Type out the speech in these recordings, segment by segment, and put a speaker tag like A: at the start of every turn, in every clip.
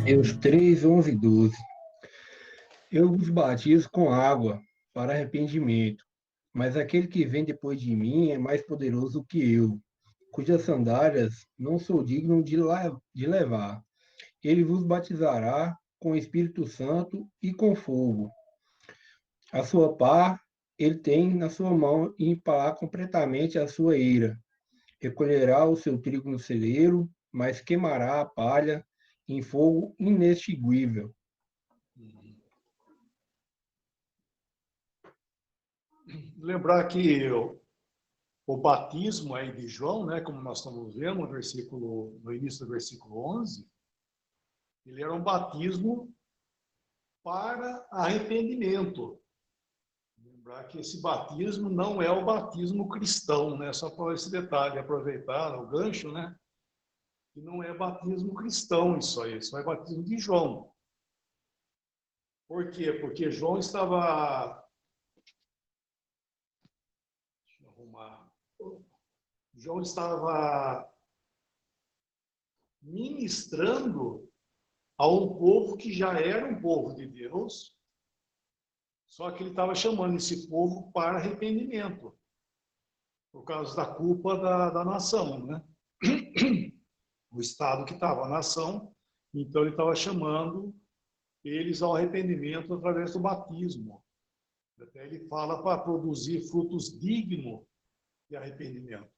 A: Mateus 3, 11 e 12. Eu vos batizo com água para arrependimento, mas aquele que vem depois de mim é mais poderoso que eu, cujas sandálias não sou digno de levar. Ele vos batizará com o Espírito Santo e com fogo. A sua pá ele tem na sua mão e empalar completamente a sua eira. Recolherá o seu trigo no celeiro, mas queimará a palha em fogo inextinguível.
B: Lembrar que o batismo aí de João, né, como nós estamos vendo no início do versículo 11, ele era um batismo para arrependimento. Lembrar que esse batismo não é o batismo cristão, né? Só para esse detalhe, aproveitar o gancho, né? Que não é batismo cristão isso é batismo de João. Por quê? Porque João estava... Deixa eu arrumar. João estava ministrando a um povo que já era um povo de Deus, só que ele estava chamando esse povo para arrependimento, por causa da culpa da nação, né? O Estado que estava, a nação, então ele estava chamando eles ao arrependimento através do batismo. Até ele fala para produzir frutos dignos de arrependimento.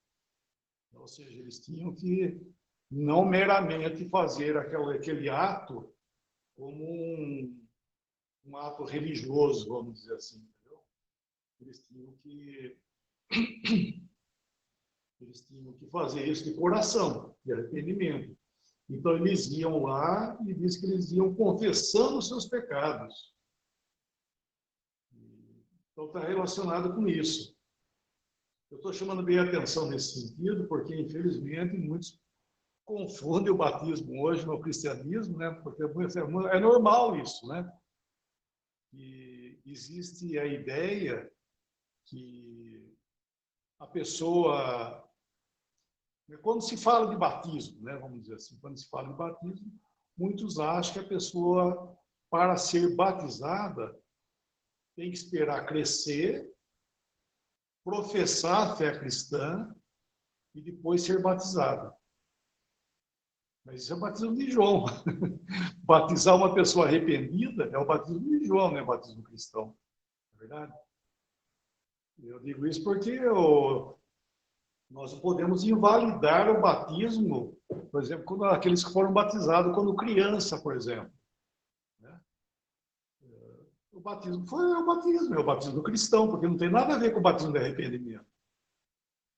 B: Ou seja, eles tinham que não meramente fazer aquele ato como um ato religioso, vamos dizer assim. Entendeu? Eles tinham que fazer isso de coração, de arrependimento. Então, eles iam lá e diz que eles iam confessando os seus pecados. Então, está relacionado com isso. Eu estou chamando bem a atenção nesse sentido, porque, infelizmente, muitos confundem o batismo hoje no cristianismo, né? Porque é normal isso, né? E existe a ideia que a pessoa... Quando se fala de batismo, né, vamos dizer assim, quando se fala de batismo, muitos acham que a pessoa, para ser batizada, tem que esperar crescer, professar a fé cristã e depois ser batizada. Mas isso é o batismo de João. Batizar uma pessoa arrependida é o batismo de João, não é o batismo cristão. Não é verdade? Eu digo isso porque nós podemos invalidar o batismo, por exemplo, quando aqueles que foram batizados quando criança, por exemplo. Né? O batismo é o batismo cristão, porque não tem nada a ver com o batismo de arrependimento.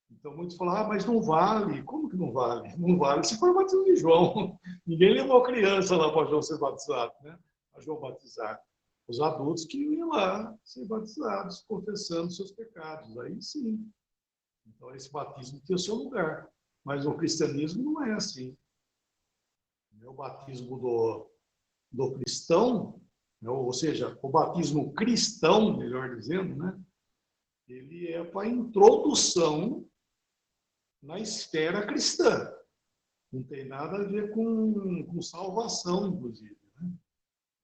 B: Então, muitos falam, mas não vale. Como que não vale? Não vale se for o batismo de João. Ninguém levou criança lá para João ser batizado, né? Para João batizar. Os adultos que iam lá ser batizados, confessando seus pecados. Aí sim. Então, esse batismo tem o seu lugar. Mas o cristianismo não é assim. O batismo do cristão, ou seja, o batismo cristão, melhor dizendo, né? Ele é para introdução na esfera cristã. Não tem nada a ver com salvação, inclusive. Né?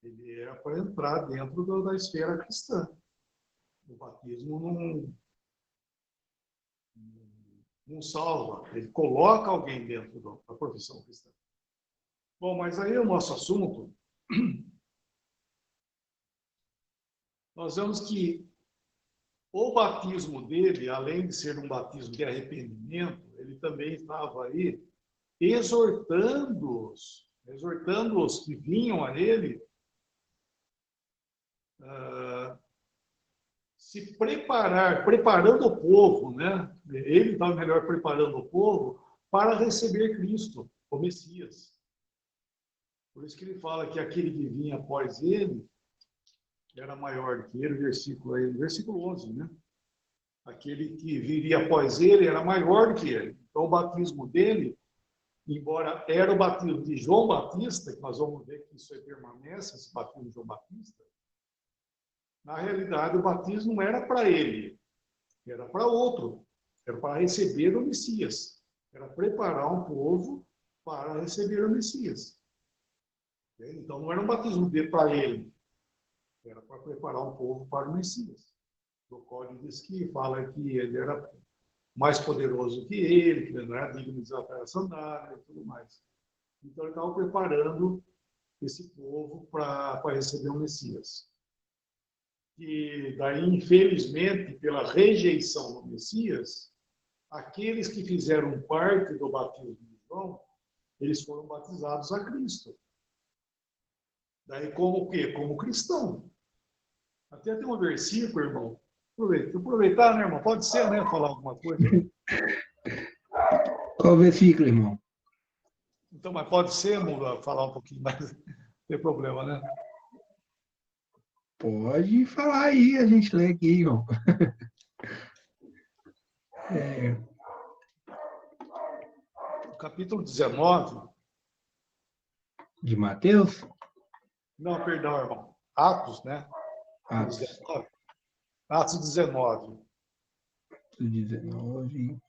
B: Ele é para entrar dentro da esfera cristã. O batismo não salva, ele coloca alguém dentro da profissão cristã. Bom, mas aí o nosso assunto, nós vemos que o batismo dele, além de ser um batismo de arrependimento, ele também estava aí exortando-os que vinham a ele, se preparando o povo, né? Ele estava melhor preparando o povo para receber Cristo, o Messias. Por isso que ele fala que aquele que vinha após ele era maior do que ele, versículo 11, né? Aquele que viria após ele era maior do que ele. Então, o batismo dele, embora era o batismo de João Batista, que nós vamos ver que isso aí permanece, esse batismo de João Batista, na realidade, o batismo não era para ele, era para outro. Era para receber o Messias. Era preparar um povo para receber o Messias. Então não era um batismo para ele, era para preparar o povo para o Messias. O código diz que fala que ele era mais poderoso que ele não era digno de desatar a sandália e tudo mais. Então ele estava preparando esse povo para receber o Messias. E daí, infelizmente, pela rejeição do Messias, aqueles que fizeram parte do batismo de João, eles foram batizados a Cristo. Daí, como o quê? Como cristão. Até tem um versículo, irmão. Aproveitar, né, irmão? Pode ser, né? Falar alguma coisa aí.
A: Qual versículo, irmão?
B: Então, mas pode ser, Mula, falar um pouquinho mais. Não tem problema, né?
A: Pode falar aí, a gente lê aqui, irmão. É,
B: O capítulo 19.
A: de Mateus?
B: Não, perdão, irmão. Atos, né?
A: Atos
B: 19. Atos 19.
A: 19.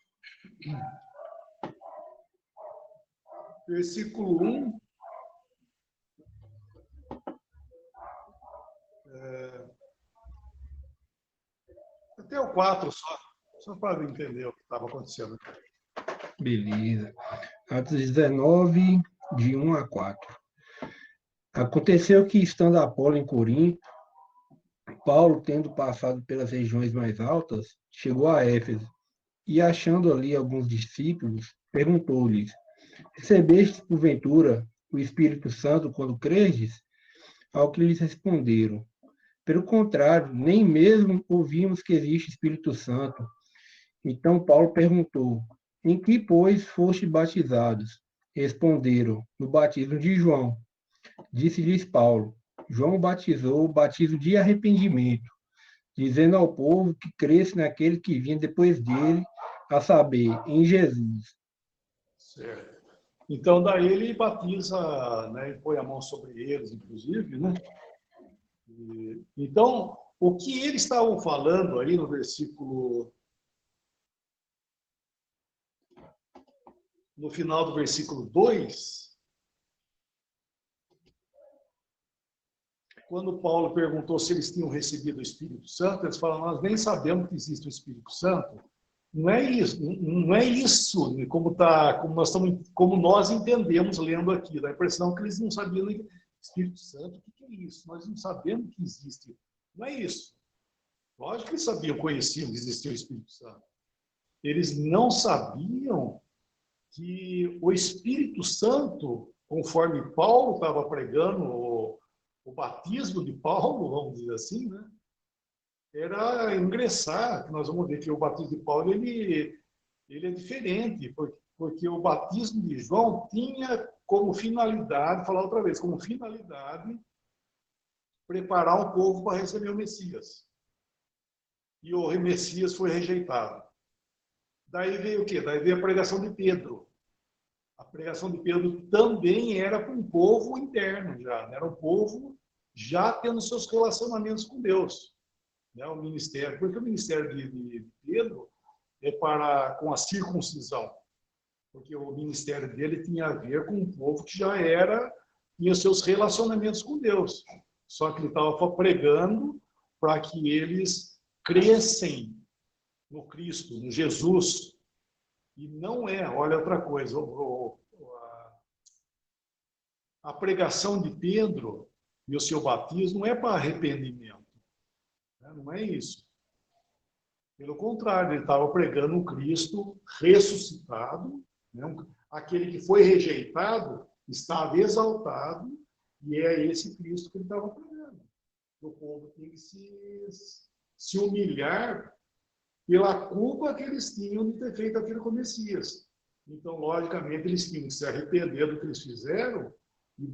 B: Versículo 1. Até o 4 só para entender o que estava acontecendo.
A: Beleza. Atos 19, de 1 a 4. Aconteceu que, estando Apolo em Corinto, Paulo, tendo passado pelas regiões mais altas, chegou a Éfeso e, achando ali alguns discípulos, perguntou-lhes: Recebestes, porventura, o Espírito Santo quando credes? Ao que lhes responderam: Pelo contrário, nem mesmo ouvimos que existe Espírito Santo. Então Paulo perguntou: Em que, pois, fostes batizados? Responderam: No batismo de João. Disse-lhes Paulo: João batizou o batismo de arrependimento, dizendo ao povo que cresce naquele que vinha depois dele, a saber, em Jesus.
B: Certo. Então, daí ele batiza, né, e põe a mão sobre eles, inclusive, né? Então, o que eles estavam falando aí no final do versículo 2, quando Paulo perguntou se eles tinham recebido o Espírito Santo, eles falam: nós nem sabemos que existe o Espírito Santo. Não é isso, não é isso como nós entendemos lendo aqui. Dá a impressão que eles não sabiam nem Espírito Santo, o que é isso? Nós não sabemos que existe. Não é isso. Lógico que eles sabiam, conheciam que existia o Espírito Santo. Eles não sabiam que o Espírito Santo, conforme Paulo estava pregando, o batismo de Paulo, vamos dizer assim, né? Era ingressar, que nós vamos ver que o batismo de Paulo ele é diferente, porque o batismo de João tinha como finalidade, falar outra vez, como finalidade, preparar o povo para receber o Messias. E o Messias foi rejeitado. Daí veio o quê? Daí veio a pregação de Pedro. A pregação de Pedro também era para um povo interno já, né? Era um povo já tendo seus relacionamentos com Deus. Né? O ministério, porque o ministério de Pedro é com a circuncisão, porque o ministério dele tinha a ver com um povo que já tinha seus relacionamentos com Deus. Só que ele estava pregando para que eles crescem no Cristo, no Jesus. E não é, olha outra coisa, a pregação de Pedro e o seu batismo não é para arrependimento. Né? Não é isso. Pelo contrário, ele estava pregando um Cristo ressuscitado, né? Aquele que foi rejeitado estava exaltado, e é esse Cristo que ele estava pregando. O povo tem que se humilhar pela culpa que eles tinham de ter feito aquilo com o Messias. Então, logicamente, eles tinham que se arrepender do que eles fizeram e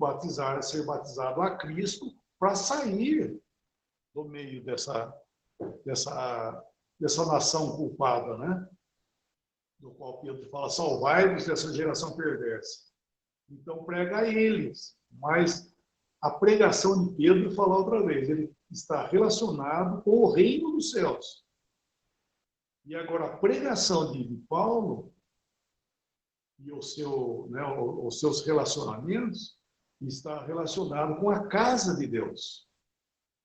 B: ser batizado a Cristo para sair do meio dessa nação culpada, né? Do qual Pedro fala: salvai-vos dessa geração perversa. Então, prega a eles. Mas a pregação de Pedro, falar outra vez, ele está relacionado com o reino dos céus. E agora, a pregação de Paulo e os seus relacionamentos está relacionado com a casa de Deus.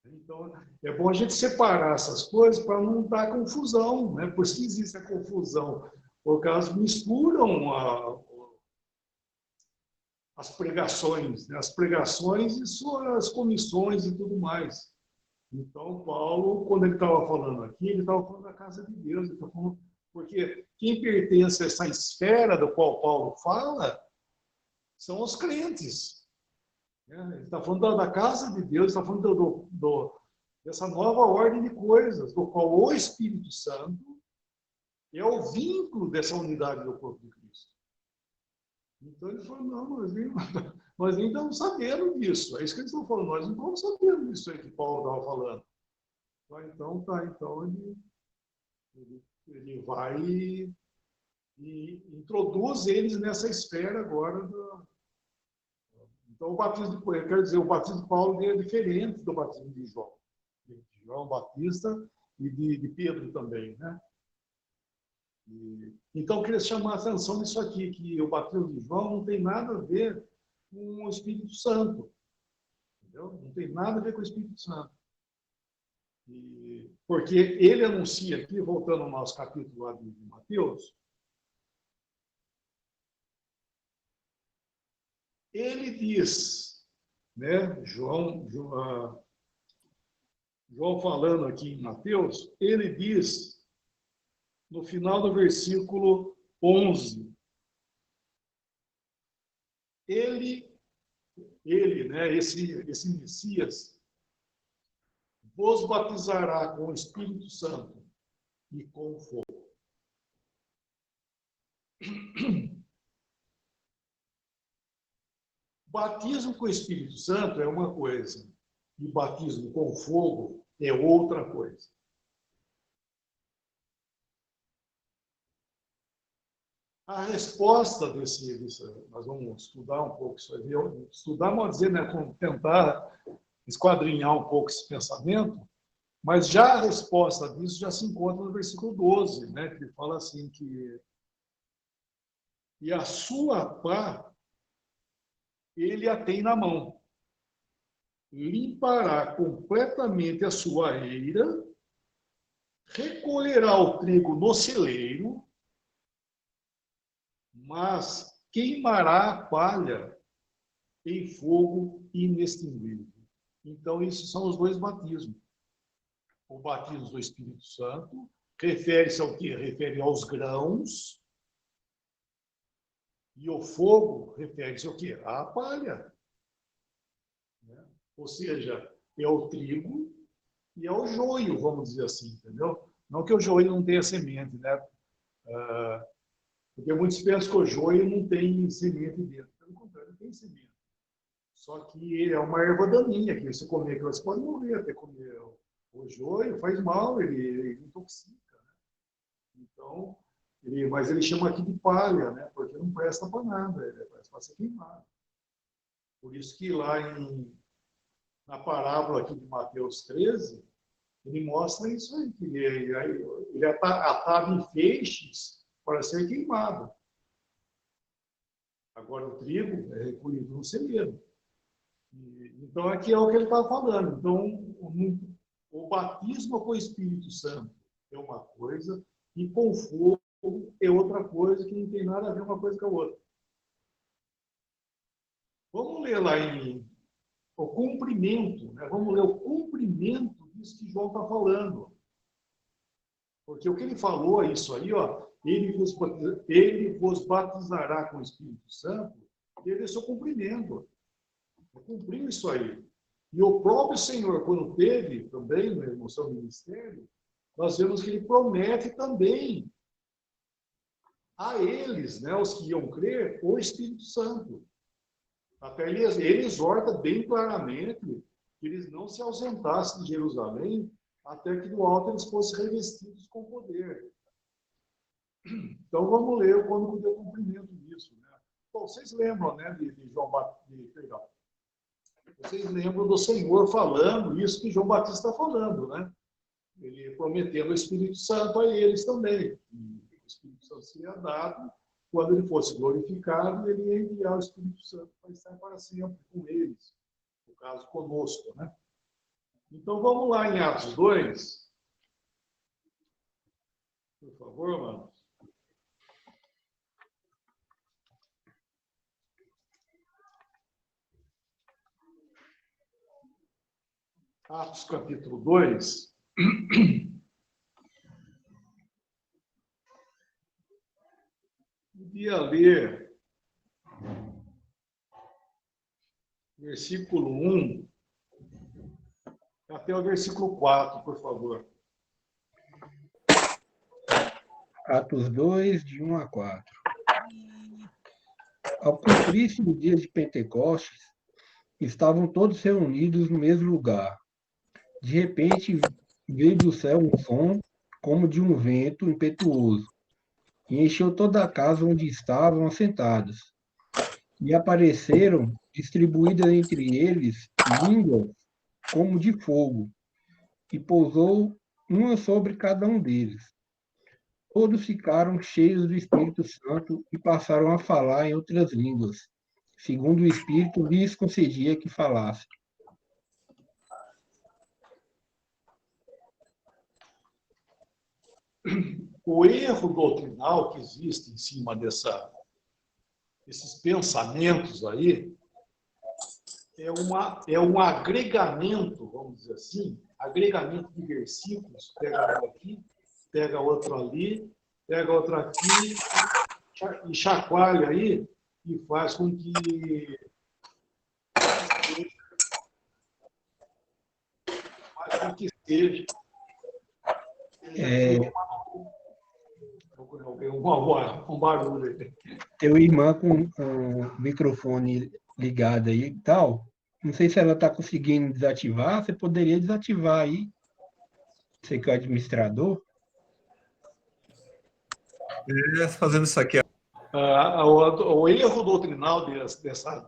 B: Então, é bom a gente separar essas coisas para não dar confusão, né? Por isso que existe a confusão, por causa que misturam as pregações, né? As pregações e suas comissões e tudo mais. Então, Paulo, quando ele estava falando aqui, ele estava falando da casa de Deus, ele estava falando, porque quem pertence a essa esfera do qual Paulo fala são os crentes. Ele está falando da casa de Deus, está falando dessa nova ordem de coisas, do qual o Espírito Santo é o vínculo dessa unidade do corpo de Cristo. Então ele falou, não, nós nem estamos sabendo disso. É isso que eles estão falando, nós não estamos sabendo disso aí que Paulo estava falando. Então ele vai e introduz eles nessa esfera agora. Então o batismo, eu quero dizer, o batismo de Paulo é diferente do batismo de João. De João Batista e de Pedro também, né? Então, eu queria chamar a atenção nisso aqui, que o batismo de João não tem nada a ver com o Espírito Santo. Entendeu? Não tem nada a ver com o Espírito Santo. Porque ele anuncia aqui, voltando ao nosso capítulo lá de Mateus, ele diz, né, João falando aqui em Mateus, ele diz, no final do versículo 11, ele, né, esse Messias, vos batizará com o Espírito Santo e com fogo. Batismo com o Espírito Santo é uma coisa, e batismo com fogo é outra coisa. A resposta nós vamos estudar um pouco isso aí, estudar, vamos dizer, né, tentar esquadrinhar um pouco esse pensamento, mas já a resposta disso já se encontra no versículo 12, né, que fala assim que e a sua pá ele a tem na mão, limpará completamente a sua eira, recolherá o trigo no celeiro, mas queimará a palha em fogo inextinguível. Então, esses são os dois batismos. O batismo do Espírito Santo refere-se ao quê? Refere aos grãos. E o fogo refere-se ao quê? À palha. Ou seja, é o trigo e é o joio, vamos dizer assim, entendeu? Não que o joio não tenha semente, né? Porque muitos pensam que o joio não tem semente dentro. Pelo contrário, tem semente. Só que ele é uma erva daninha, que você comer aquilo, você pode morrer até comer. O joio faz mal, ele intoxica. Né? Então, mas ele chama aqui de palha, né? Porque não presta para nada, ele presta para ser queimado. Por isso que lá na parábola aqui de Mateus 13, ele mostra isso aí, que ele atava em feixes para ser queimado. Agora o trigo é recolhido no celeiro. Então, aqui é o que ele está falando. Então, o batismo com o Espírito Santo é uma coisa, e com fogo é outra coisa, que não tem nada a ver uma coisa com a outra. Vamos ler lá o cumprimento, né? Vamos ler o cumprimento disso que João está falando. Porque o que ele falou é isso aí, ó, ele vos batizará com o Espírito Santo, ele é seu cumprimento. Cumpriu isso aí. E o próprio Senhor, quando teve também no seu ministério, nós vemos que ele promete também a eles, né, os que iam crer, o Espírito Santo. Até ele exorta bem claramente que eles não se ausentassem de Jerusalém até que do alto eles fossem revestidos com poder. Então vamos ler quando deu cumprimento disso. Né? Bom, vocês lembram, né, de João Batista? Vocês lembram do Senhor falando isso que João Batista está falando, né? Ele prometendo o Espírito Santo a eles também. E o Espírito Santo seria dado quando ele fosse glorificado, ele ia enviar o Espírito Santo para estar para sempre com eles, no caso, conosco, né? Então, vamos lá em Atos 2, por favor, mano. Atos capítulo 2. Podia ler versículo 1 até o versículo 4, por favor.
A: Atos 2, de 1 a 4. Ao cumprir-se o dia de Pentecostes, estavam todos reunidos no mesmo lugar. De repente, veio do céu um som como de um vento impetuoso, e encheu toda a casa onde estavam assentados. E apareceram, distribuídas entre eles, línguas como de fogo, e pousou uma sobre cada um deles. Todos ficaram cheios do Espírito Santo e passaram a falar em outras línguas, segundo o Espírito lhes concedia que falassem.
B: O erro doutrinal que existe em cima desses pensamentos aí é um agregamento, vamos dizer assim, agregamento de versículos. Pega um aqui, pega outro ali, pega outro aqui, e chacoalha aí, e faz com que seja um barulho aí.
A: Teu irmã com o microfone ligado aí e tal, não sei se ela está conseguindo desativar, você poderia desativar aí, você que é o administrador.
C: Fazendo isso aqui.
B: O erro doutrinal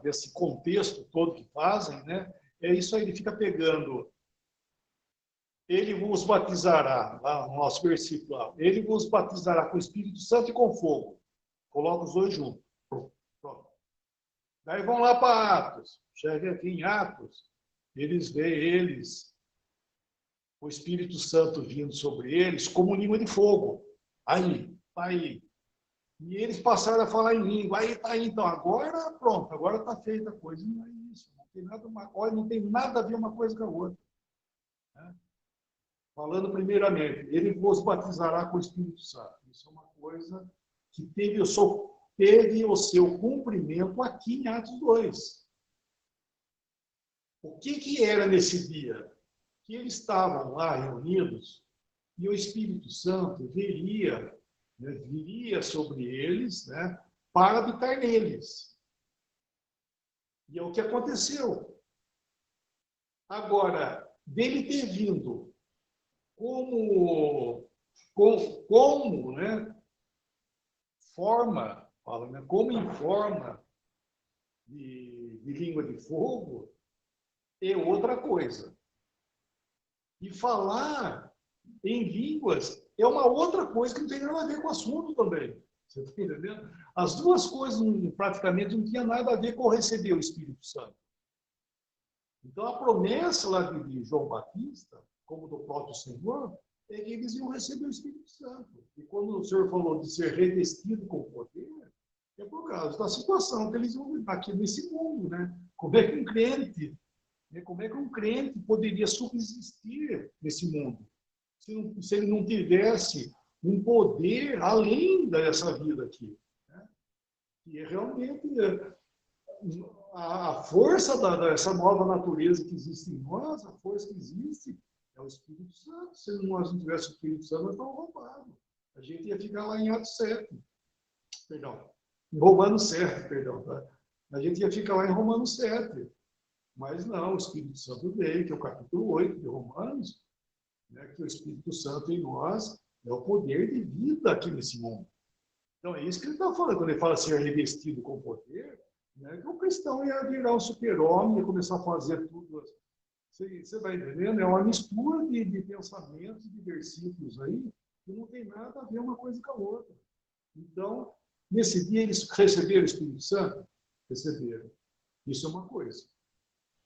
B: desse contexto todo que fazem, né, é isso aí, ele fica pegando. Ele vos batizará, lá no nosso versículo, lá, ele vos batizará com o Espírito Santo e com fogo. Coloca os dois juntos. Pronto. Daí vão lá para Atos. Chega aqui em Atos, eles veem o Espírito Santo vindo sobre eles como língua de fogo. Aí, tá aí. E eles passaram a falar em língua. Aí tá aí, então, agora pronto, agora está feita a coisa. Não é isso. Não tem nada a ver uma coisa com a outra. Né? Falando primeiramente, ele vos batizará com o Espírito Santo. Isso é uma coisa que teve o seu cumprimento aqui em Atos 2. O que era nesse dia? Que eles estavam lá reunidos e o Espírito Santo viria sobre eles, né, para habitar neles. E é o que aconteceu. Agora, dele ter vindo como né, forma, né, como em forma de língua de fogo, é outra coisa. E falar em línguas é uma outra coisa que não tem nada a ver com o assunto também. Você está entendendo? As duas coisas praticamente não tinham nada a ver com receber o Espírito Santo. Então, a promessa lá de João Batista, como do próprio Senhor, é que eles iam receber o Espírito Santo. E quando o Senhor falou de ser revestido com poder, é por causa da situação que eles vão estar aqui nesse mundo, né? Como é que um crente poderia subsistir nesse mundo se ele não tivesse um poder além dessa vida aqui? Né? E é realmente a força dessa nova natureza que existe em nós, a força que existe, é o Espírito Santo. Se nós não tivéssemos o Espírito Santo, nós estávamos roubados. A gente ia ficar lá em Atos 7. Perdão. Em Romanos 7, perdão. Tá? A gente ia ficar lá em Romanos 7. Mas não, o Espírito Santo veio, que é o capítulo 8 de Romanos, né, que o Espírito Santo em nós é o poder de vida aqui nesse mundo. Então é isso que ele está falando, quando ele fala ser revestido com poder, né, que o cristão ia virar um super-homem, ia começar a fazer tudo. Você vai entendendo? É uma mistura de pensamentos, de versículos aí, que não tem nada a ver uma coisa com a outra. Então, Nesse dia eles receberam o Espírito Santo? Receberam. Isso é uma coisa.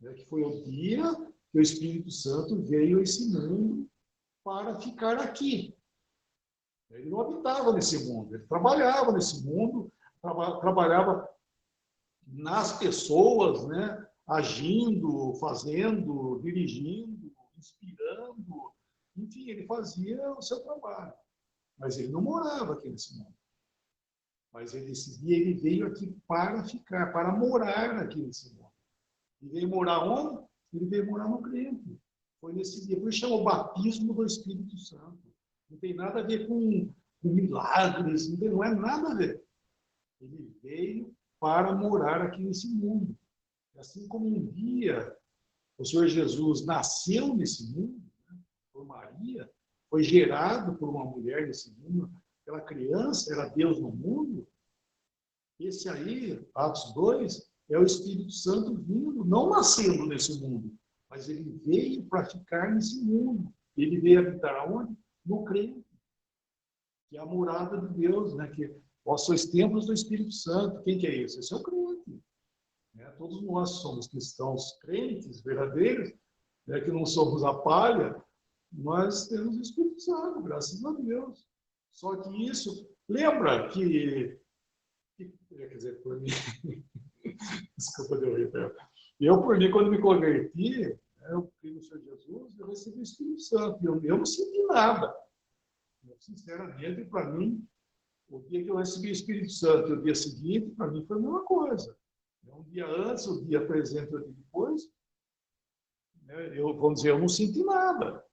B: Que foi o dia que o Espírito Santo veio a esse mundo para ficar aqui. Ele não habitava nesse mundo, ele trabalhava nesse mundo, trabalhava nas pessoas, né? Agindo, fazendo, dirigindo, inspirando. Enfim, ele fazia o seu trabalho. Mas ele não morava aqui nesse mundo. Mas esse dia ele veio aqui para ficar, para morar aqui nesse mundo. E veio morar onde? Ele veio morar no crente. Foi nesse dia. Por isso chama o batismo do Espírito Santo. Não tem nada a ver com milagres, não é nada a ver. Ele veio para morar aqui nesse mundo. Assim como um dia o Senhor Jesus nasceu nesse mundo, né, por Maria, foi gerado por uma mulher nesse mundo, aquela criança era Deus no mundo, esse aí, Atos 2, é o Espírito Santo vindo, não nascendo nesse mundo, mas ele veio para ficar nesse mundo. Ele veio habitar onde? No crente, que é a morada de Deus, né? Que vós sois templos do Espírito Santo. Quem que é esse? Esse é o crente. Né? Todos nós somos cristãos crentes, verdadeiros, né? Que não somos a palha, nós temos o Espírito Santo, graças a Deus. Só que isso, lembra que quer dizer, por mim, desculpa de eu, por mim, quando me converti, eu criei no Senhor Jesus, eu recebi o Espírito Santo, eu não senti nada. Sinceramente, para mim, o dia que eu recebi o Espírito Santo e o dia seguinte, para mim foi a mesma coisa. Um dia antes, o dia presente e o dia depois, né, vamos dizer, eu não senti nada.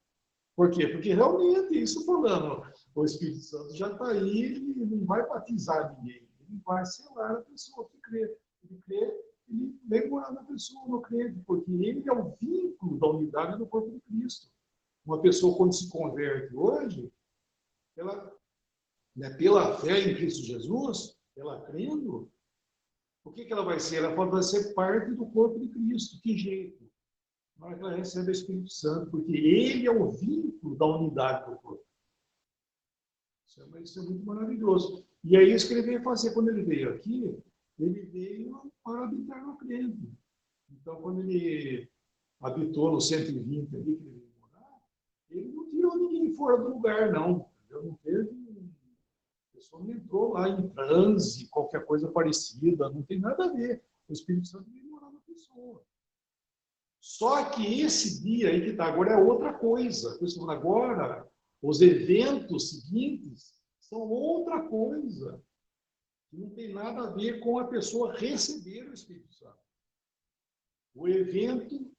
B: Por quê? Porque realmente, isso falando, o Espírito Santo já está aí, ele não vai batizar ninguém, ele vai selar a pessoa que crê. Ele crê, ele vem morar na pessoa, no crente, porque ele é o vínculo da unidade do corpo de Cristo. Uma pessoa, quando se converte hoje, ela, né, pela fé em Cristo Jesus, ela crendo, o que ela vai ser? Ela vai ser parte do corpo de Cristo. Que jeito? Na hora que ela recebe o Espírito Santo, porque ele é o vínculo da unidade do corpo. Isso é muito maravilhoso. E é isso que ele veio fazer. Quando ele veio aqui, ele veio para habitar no crente. Então, quando ele habitou no 120 ali, que ele veio morar, ele não tirou ninguém fora do lugar, não. Não teve. A pessoa não entrou lá em transe, qualquer coisa parecida, não tem nada a ver. O Espírito Santo veio morar na pessoa. Só que esse dia aí que está agora é outra coisa. Agora, os eventos seguintes são outra coisa. Não tem nada a ver com a pessoa receber o Espírito Santo. O evento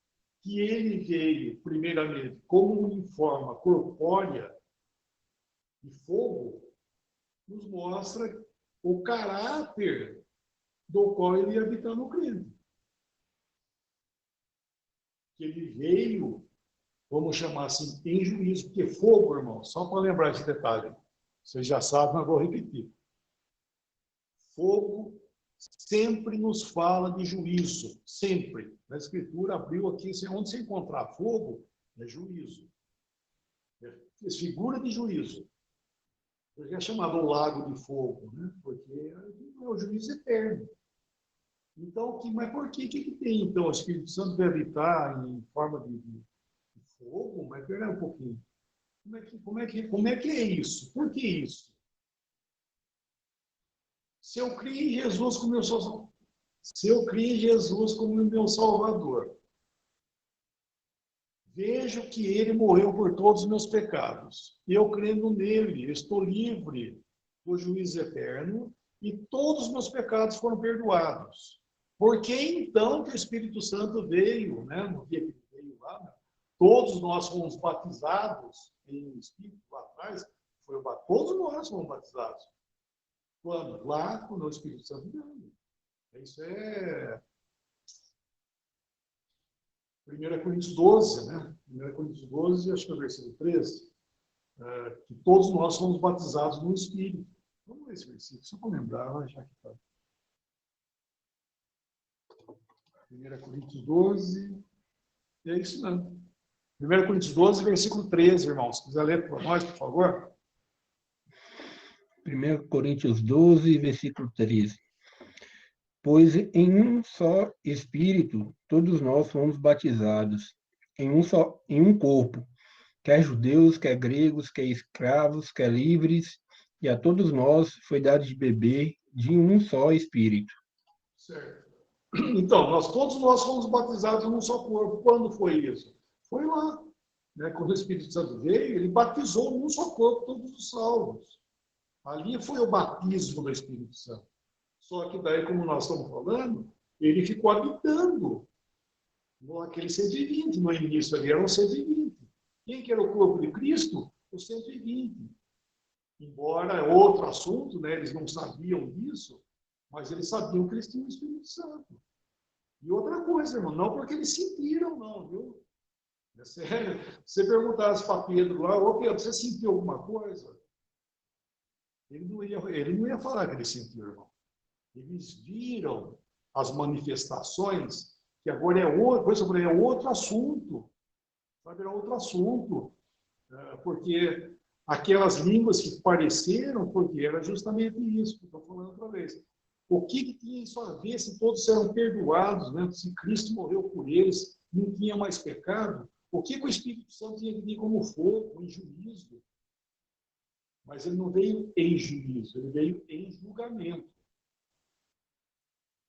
B: que ele veio, primeiramente, como uma forma corpórea de fogo, nos mostra o caráter do qual ele ia habitar no crente. Que ele veio, vamos chamar assim, em juízo, porque fogo, irmão, só para lembrar esse detalhe, vocês já sabem, mas vou repetir. Fogo sempre nos fala de juízo, sempre. Na Escritura abriu aqui, onde você encontrar fogo, é juízo. É figura de juízo. Porque é chamado o lago de fogo, né? Porque é o juízo eterno. Então, mas por que tem, então, o Espírito Santo vai habitar em forma de fogo? Mas espera um pouquinho. Como é que é isso? Por que isso? Se eu criei em Jesus como meu Salvador, vejo que ele morreu por todos os meus pecados. E eu crendo nele, estou livre do juízo eterno e todos os meus pecados foram perdoados. Por que então que o Espírito Santo veio, né? No dia que ele veio lá, né? Todos nós fomos batizados em Espírito lá atrás, todos nós fomos batizados. Quando? Lá, quando o Espírito Santo veio. Isso é 1 Coríntios 12, né? 1 Coríntios 12, acho que é o versículo 13, que todos nós fomos batizados no Espírito. Vamos ler esse versículo, só para lembrar, já que está. 1 Coríntios 12, é isso mesmo. 1 Coríntios 12, versículo 13, irmãos. Se quiser ler para nós, por favor.
A: 1 Coríntios 12, versículo 13. Pois em um só Espírito todos nós fomos batizados, em um corpo, quer judeus, quer gregos, quer escravos, quer livres, e a todos nós foi dado de beber de um só Espírito.
B: Certo. Então, todos nós fomos batizados num só corpo. Quando foi isso? Foi lá. Né? Quando o Espírito Santo veio, ele batizou num só corpo todos os salvos. Ali foi o batismo do Espírito Santo. Só que daí, como nós estamos falando, ele ficou habitando aquele 120. No início ali eram 120. Quem que era o corpo de Cristo? Os 120. Embora é outro assunto, né? Eles não sabiam disso, mas eles sabiam que eles tinham o Espírito Santo. E outra coisa, irmão, não porque eles sentiram, não, viu? É sério. Você perguntasse para Pedro lá, ô Pedro, você sentiu alguma coisa? Ele não ia falar que ele sentiu, irmão. Eles viram as manifestações, que agora é outro assunto. Sabe, é outro assunto. Porque aquelas línguas que pareceram, porque era justamente isso que eu estou falando outra vez. O que tinha isso a ver se todos eram perdoados, né? Se Cristo morreu por eles, não tinha mais pecado? O que o Espírito Santo tinha que vir como fogo, em juízo? Mas ele não veio em juízo, ele veio em julgamento.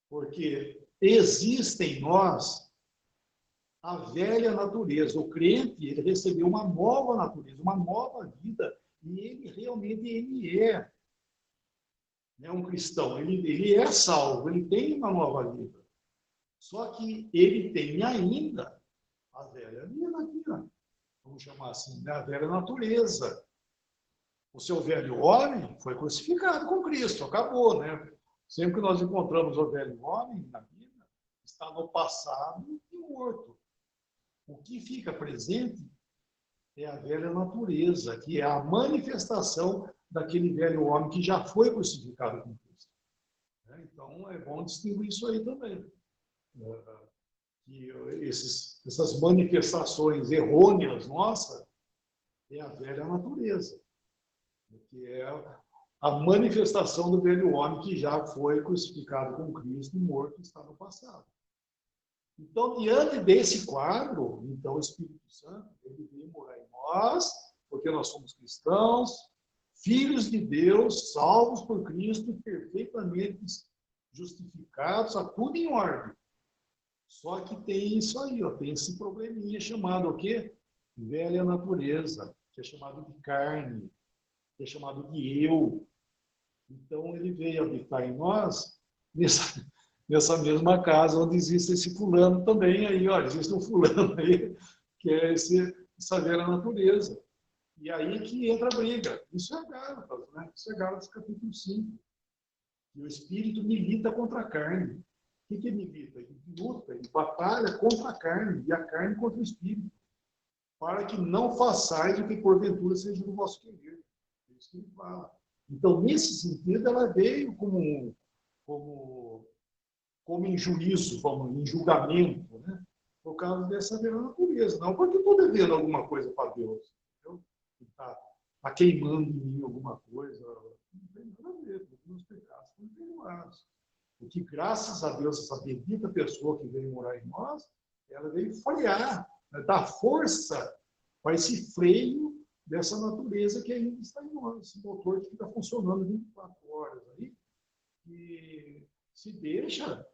B: Porque existe em nós a velha natureza. O crente, ele recebeu uma nova natureza, uma nova vida, e ele realmente é um cristão, ele é salvo, ele tem uma nova vida. Só que ele tem ainda a velha vida aqui, né? Vamos chamar assim, né? A velha natureza. O seu velho homem foi crucificado com Cristo, acabou, né? Sempre que nós encontramos o velho homem na Bíblia, está no passado e morto. O que fica presente é a velha natureza, que é a manifestação daquele velho homem que já foi crucificado com Cristo. Então, é bom distinguir isso aí também. Que essas manifestações errôneas nossas é a velha natureza, que é a manifestação do velho homem que já foi crucificado com Cristo e morto está no passado. Então, diante desse quadro, então o Espírito Santo, ele veio morar em nós, porque nós somos cristãos, filhos de Deus, salvos por Cristo, perfeitamente justificados, a tudo em ordem. Só que tem isso aí, ó, tem esse probleminha chamado o quê? Velha natureza, que é chamado de carne, que é chamado de eu. Então, ele veio habitar em nós nessa mesma casa onde existe esse fulano também. Aí, ó, existe um fulano aí, que é essa velha natureza. E aí que entra a briga. Isso é Gálatas, né? Isso é Gálatas capítulo 5. E o espírito milita contra a carne. O que milita? Ele luta, ele batalha contra a carne, e a carne contra o espírito, para que não façais o que porventura seja do vosso querer. É isso que ele fala. Então, nesse sentido, ela veio como em juízo, como em julgamento, né? Por causa dessa velha natureza. Não porque eu estou devendo alguma coisa para Deus. Está queimando em mim alguma coisa. Não tem nada a ver, porque meus pecados foram perdoados. Porque, graças a Deus, essa bendita pessoa que veio morar em nós, ela veio frear, né, dar força para esse freio dessa natureza que ainda está em nós, esse motor que fica funcionando 24 horas aí, e se deixa,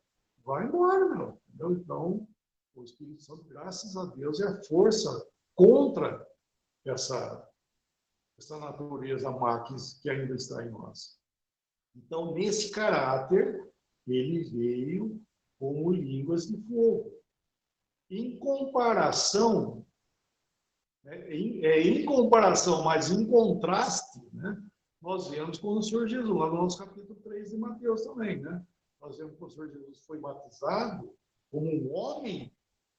B: vai embora, meu. Entendeu? Então, o Espírito Santo, graças a Deus, é a força contra essa natureza má que ainda está em nós. Então, nesse caráter, ele veio como línguas de fogo. Em comparação, em comparação, mas em contraste, né, nós vemos com o Senhor Jesus, lá no nosso capítulo 3 de Mateus também, né? Nós vemos que o Senhor Jesus foi batizado como um homem,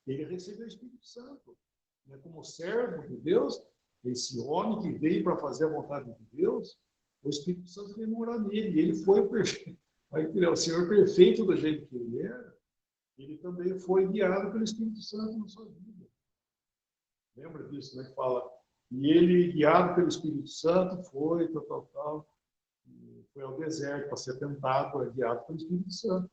B: ele recebeu o Espírito Santo. Né? Como servo de Deus, esse homem que veio para fazer a vontade de Deus, o Espírito Santo veio morar nele. Ele foi o perfeito. O Senhor perfeito do jeito que ele era, ele também foi guiado pelo Espírito Santo na sua vida. Lembra disso, né? Que fala, e ele, guiado pelo Espírito Santo, foi, tal. foi ao deserto para ser tentado, guiado pelo Espírito Santo.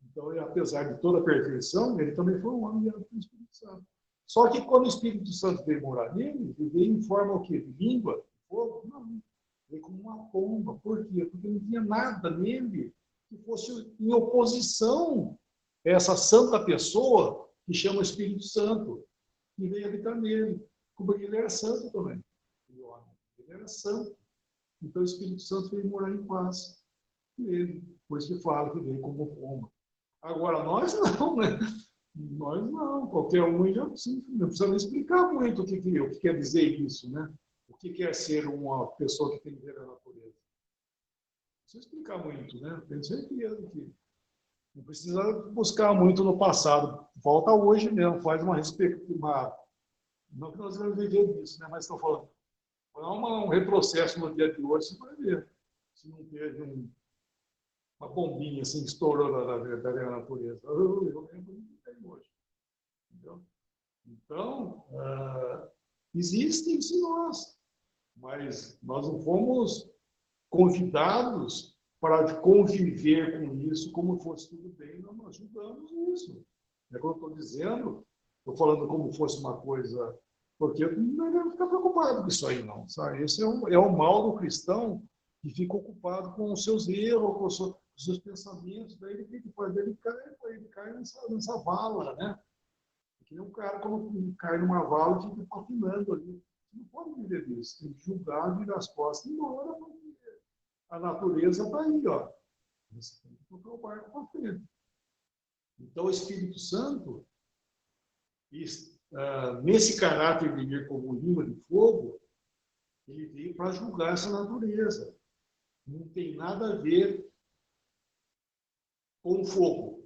B: Então, apesar de toda a perfeição, ele também foi um homem guiado pelo Espírito Santo. Só que quando o Espírito Santo veio morar nele, ele veio em forma o quê? De língua, de fogo? Não. Veio como uma pomba. Por quê? Porque não tinha nada nele que fosse em oposição a essa santa pessoa que chama o Espírito Santo, que veio habitar nele. Porque ele era santo também. Ele era santo. Então o Espírito Santo veio morar em paz nele. Por isso que fala que veio como pomba. Agora, nós não, né? Nós não. Qualquer um já não precisa nem explicar muito o que quer dizer isso, né? O que é ser uma pessoa que tem que ver a natureza. Não precisa explicar muito, né? Tenho certeza que não precisa buscar muito no passado. Volta hoje mesmo, faz uma não que nós vamos viver disso, né? Mas estou falando, dá um retrocesso no dia de hoje, você vai ver. Se não teve uma bombinha assim que estourou da natureza. Eu lembro do que tem hoje. Entendeu? Então, existem sim nós, mas nós não fomos convidados para conviver com isso como fosse tudo bem, nós ajudamos nisso. É como eu estou dizendo, estou falando como fosse uma coisa, porque não deve ficar preocupado com isso aí, não. Sabe? Esse é o mal do cristão que fica ocupado com os seus erros, com os seus pensamentos, daí ele tem que fazer, ele cai nessa vala, né? Porque um cara, quando cai numa vala, fica patinando ali. Você não pode viver disso. Tem que julgar, virar as costas e ir embora, porque a natureza está aí, ó. Você tem que tocar o barco para frente. Então, o Espírito Santo, nesse caráter de vir como língua de fogo, ele veio para julgar essa natureza. Não tem nada a ver com fogo.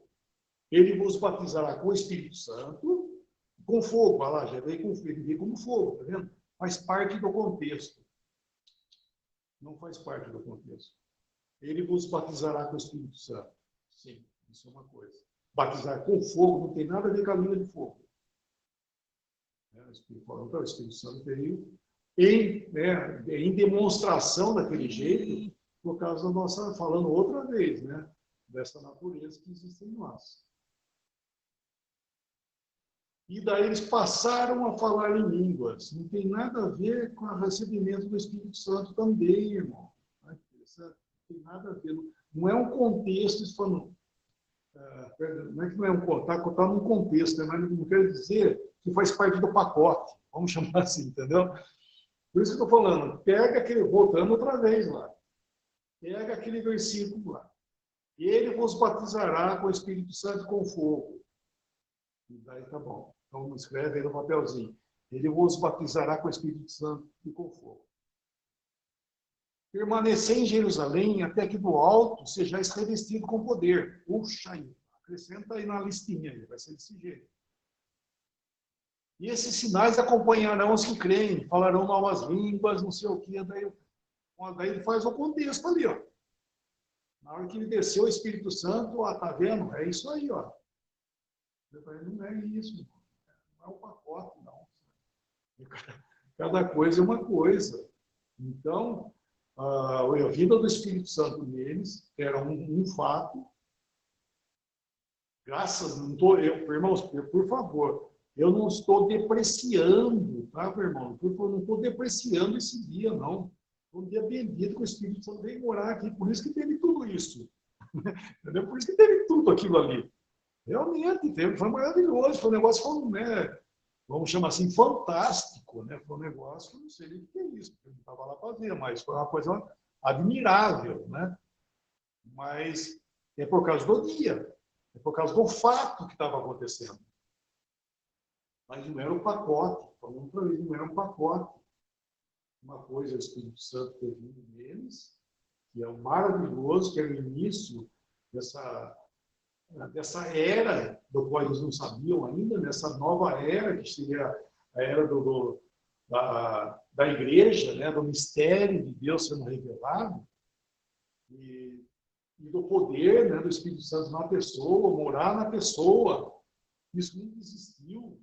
B: Ele vos batizará com o Espírito Santo, com fogo. Olha lá, já veio ele veio como fogo, tá vendo? Faz parte do contexto. Não faz parte do contexto. Ele vos batizará com o Espírito Santo. Sim, isso é uma coisa. Batizar com fogo não tem nada a ver com a língua de fogo. O Espírito Santo veio em demonstração daquele jeito, por causa da nossa, falando outra vez, né? Dessa natureza que existe em nós. E daí eles passaram a falar em línguas. Não tem nada a ver com o recebimento do Espírito Santo também, irmão. Não tem nada a ver. Não é um contexto, isso falando. Não é que não é um contexto, está num contexto, né? Mas não quer dizer que faz parte do pacote. Vamos chamar assim, entendeu? Por isso que eu estou falando. Pega aquele, voltando outra vez lá. Pega aquele versículo lá. Ele vos batizará com o Espírito Santo e com fogo. E daí tá bom. Então escreve aí no papelzinho. Ele vos batizará com o Espírito Santo e com fogo. Permanecer em Jerusalém até que do alto sejais revestido com poder. Puxa aí. Acrescenta aí na listinha. Aí. Vai ser desse jeito. E esses sinais acompanharão os que creem. Falarão novas línguas, não sei o quê. Daí ele faz o contexto ali, ó. Na hora que ele desceu o Espírito Santo, ó, tá vendo? É isso aí, ó. Não é isso. Não é um pacote, não. Cada coisa é uma coisa. Então, a vinda do Espírito Santo neles era um fato. Graças, não tô, irmãos, por favor, eu não estou depreciando, tá, meu irmão? Eu não estou depreciando esse dia, não. Foi um dia bendito que o Espírito Santo veio morar aqui, por isso que teve tudo isso. Entendeu? Por isso que teve tudo aquilo ali. Realmente, foi maravilhoso, foi um negócio, né, vamos chamar assim, fantástico, né? Foi um negócio que eu não sei nem o que é isso, porque eu não estava lá para ver, mas foi uma coisa admirável, né? Mas é por causa do dia, é por causa do fato que estava acontecendo. Mas não era um pacote, falando para mim, não era um pacote. Uma coisa é o Espírito Santo ter vindo neles, que é o maravilhoso, que é o início dessa era do qual eles não sabiam ainda, nessa nova era, que seria a era da igreja, né, do mistério de Deus sendo revelado, e do poder, né, do Espírito Santo na pessoa, morar na pessoa. Isso nunca existiu.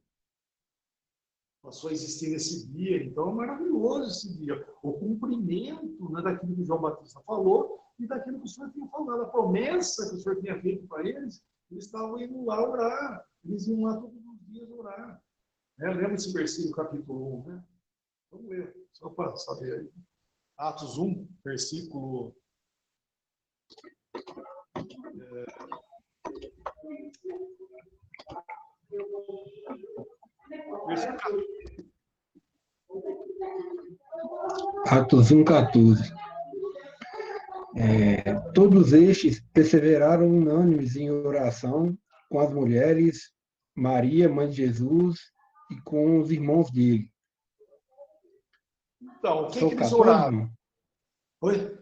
B: Passou a existir nesse dia. Então, é maravilhoso esse dia. O cumprimento, né, daquilo que João Batista falou, e daquilo que o Senhor tinha falado. A promessa que o Senhor tinha feito para eles, eles estavam indo lá orar. Eles iam lá todos os dias orar. Lembra esse versículo, capítulo 1, né? Vamos ler, só para saber aí. Atos 1, versículo...
A: Atos 1,14. Todos estes perseveraram unânimes em oração com as mulheres, Maria, mãe de Jesus, e com os irmãos dele.
B: Então, o que,
A: Só
B: que eles
A: 14,
B: oraram?
A: irmão?
B: Oi?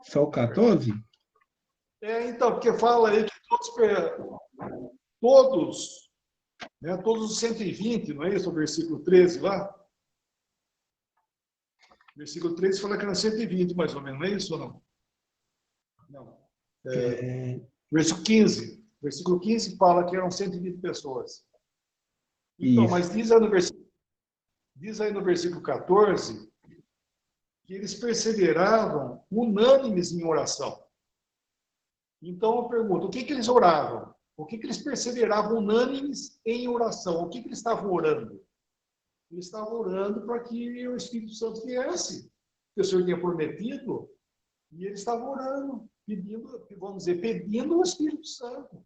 A: Só o 14?
B: Então, porque fala aí que todos, né, todos os 120, não é isso? O versículo 13 lá? Versículo 13 fala que eram 120, mais ou menos, não é isso ou não? Não. Versículo 15. Versículo 15 fala que eram 120 pessoas. Então,
A: Isso.
B: mas diz aí no versículo 14 que eles perseveravam unânimes em oração. Então, eu pergunto, o que eles oravam? O que eles perseveravam unânimes em oração? O que eles estavam orando? Eles estavam orando para que o Espírito Santo viesse, que o Senhor tinha prometido, e eles estavam orando, pedindo, vamos dizer, pedindo o Espírito Santo.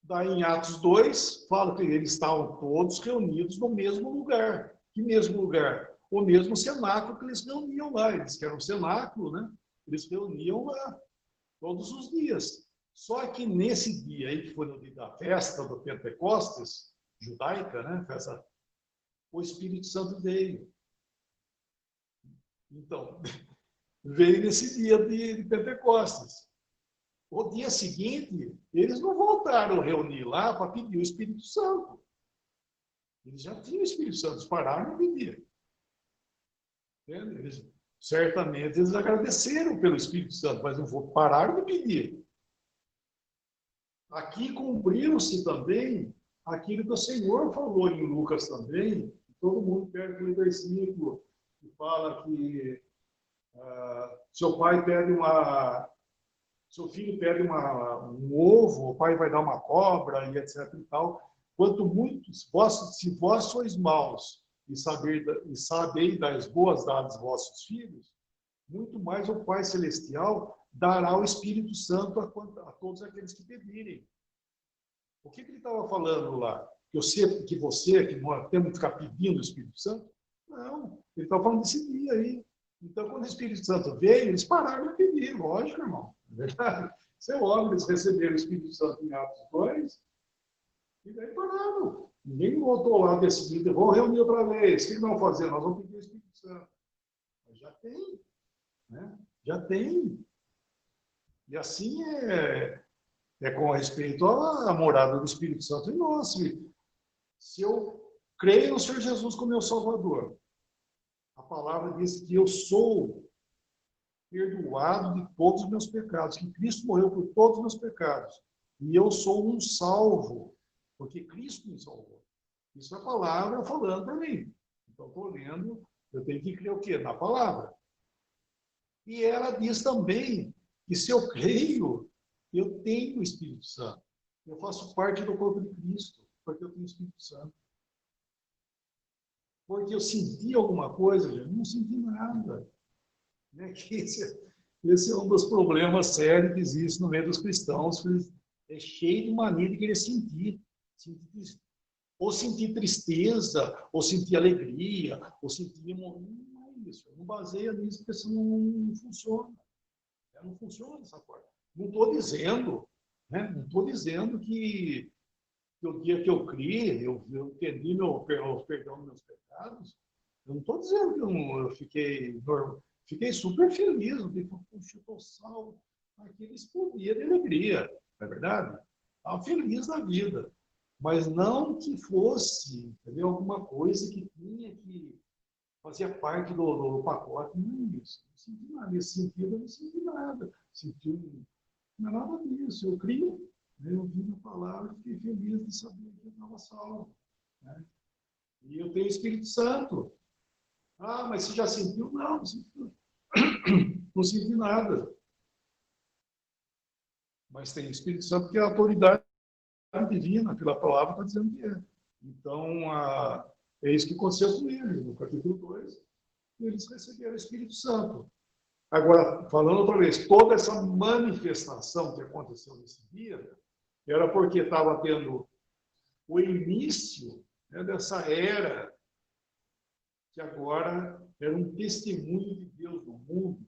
B: Daí, em Atos 2, fala que eles estavam todos reunidos no mesmo lugar. Que mesmo lugar? O mesmo cenáculo que eles reuniam lá. Eles que eram cenáculo, né? Eles reuniam lá todos os dias. Só que nesse dia aí, que foi no dia da festa do Pentecostes, judaica, né? Festa, o Espírito Santo veio. Então, veio nesse dia de Pentecostes. O dia seguinte, eles não voltaram a reunir lá para pedir o Espírito Santo. Eles já tinham o Espírito Santo, eles pararam de pedir. Certamente eles agradeceram pelo Espírito Santo, mas não pararam de pedir. Aqui cumpriram-se também aquilo que o Senhor falou em Lucas também. Todo mundo pega aquele versículo que fala que seu filho pede um ovo, o pai vai dar uma cobra e etc e tal. Quanto muitos, se vós sois maus e sabeis dar as boas dádivas aos vossos filhos, muito mais o Pai Celestial dará o Espírito Santo a todos aqueles que pedirem. O que ele estava falando lá? Que você, que não temos que ficar pedindo o Espírito Santo? Não, ele estava falando desse dia aí. Então, quando o Espírito Santo veio, eles pararam de pedir, lógico, irmão. É verdade. Isso é óbvio, eles receberam o Espírito Santo em Atos 2, e daí pararam. Ninguém voltou lá decidido, vamos reunir outra vez. O que vamos fazer? Nós vamos pedir o Espírito Santo. Mas já tem, né? Já tem. E assim é com respeito à morada do Espírito Santo em nós. Se eu creio no Senhor Jesus como meu Salvador, a palavra diz que eu sou perdoado de todos os meus pecados, que Cristo morreu por todos os meus pecados. E eu sou um salvo, porque Cristo me salvou. Isso é a palavra falando para mim. Então, estou lendo, eu tenho que crer o quê? Na palavra. E ela diz também que se eu creio, eu tenho o Espírito Santo. Eu faço parte do corpo de Cristo, porque eu tenho o Espírito Santo. Porque eu senti alguma coisa, eu não senti nada. Esse é um dos problemas sérios que existe no meio dos cristãos. É cheio de mania de querer sentir. Ou sentir tristeza, ou sentir alegria, ou sentir... Não é isso. Não baseia nisso, porque isso não funciona. Não funciona dessa forma. Não estou dizendo, né? Não estou dizendo que o dia que eu criei, eu entendi o perdão dos meus pecados. Eu não estou dizendo que eu fiquei super feliz, eu fiquei, puxa, eu salvo. Aquele explodia de alegria, não é verdade? Estava feliz da vida. Mas não que fosse, entendeu? Alguma coisa que tinha que fazia parte do pacote. Não é isso. Não senti nada. Nesse sentido, eu não senti nada. Não é nada disso. Eu creio, né? Eu vi na palavra e fiquei feliz de saber que eu estava salvo. Né? E eu tenho o Espírito Santo. Ah, mas você já sentiu? Não, não sentiu. não senti nada. Mas tem o Espírito Santo que é a autoridade divina, pela palavra está dizendo que é. Então, é isso que aconteceu com eles, no capítulo 2. Eles receberam o Espírito Santo. Agora, falando outra vez, toda essa manifestação que aconteceu nesse dia era porque estava tendo o início, né, dessa era que agora era um testemunho de Deus no mundo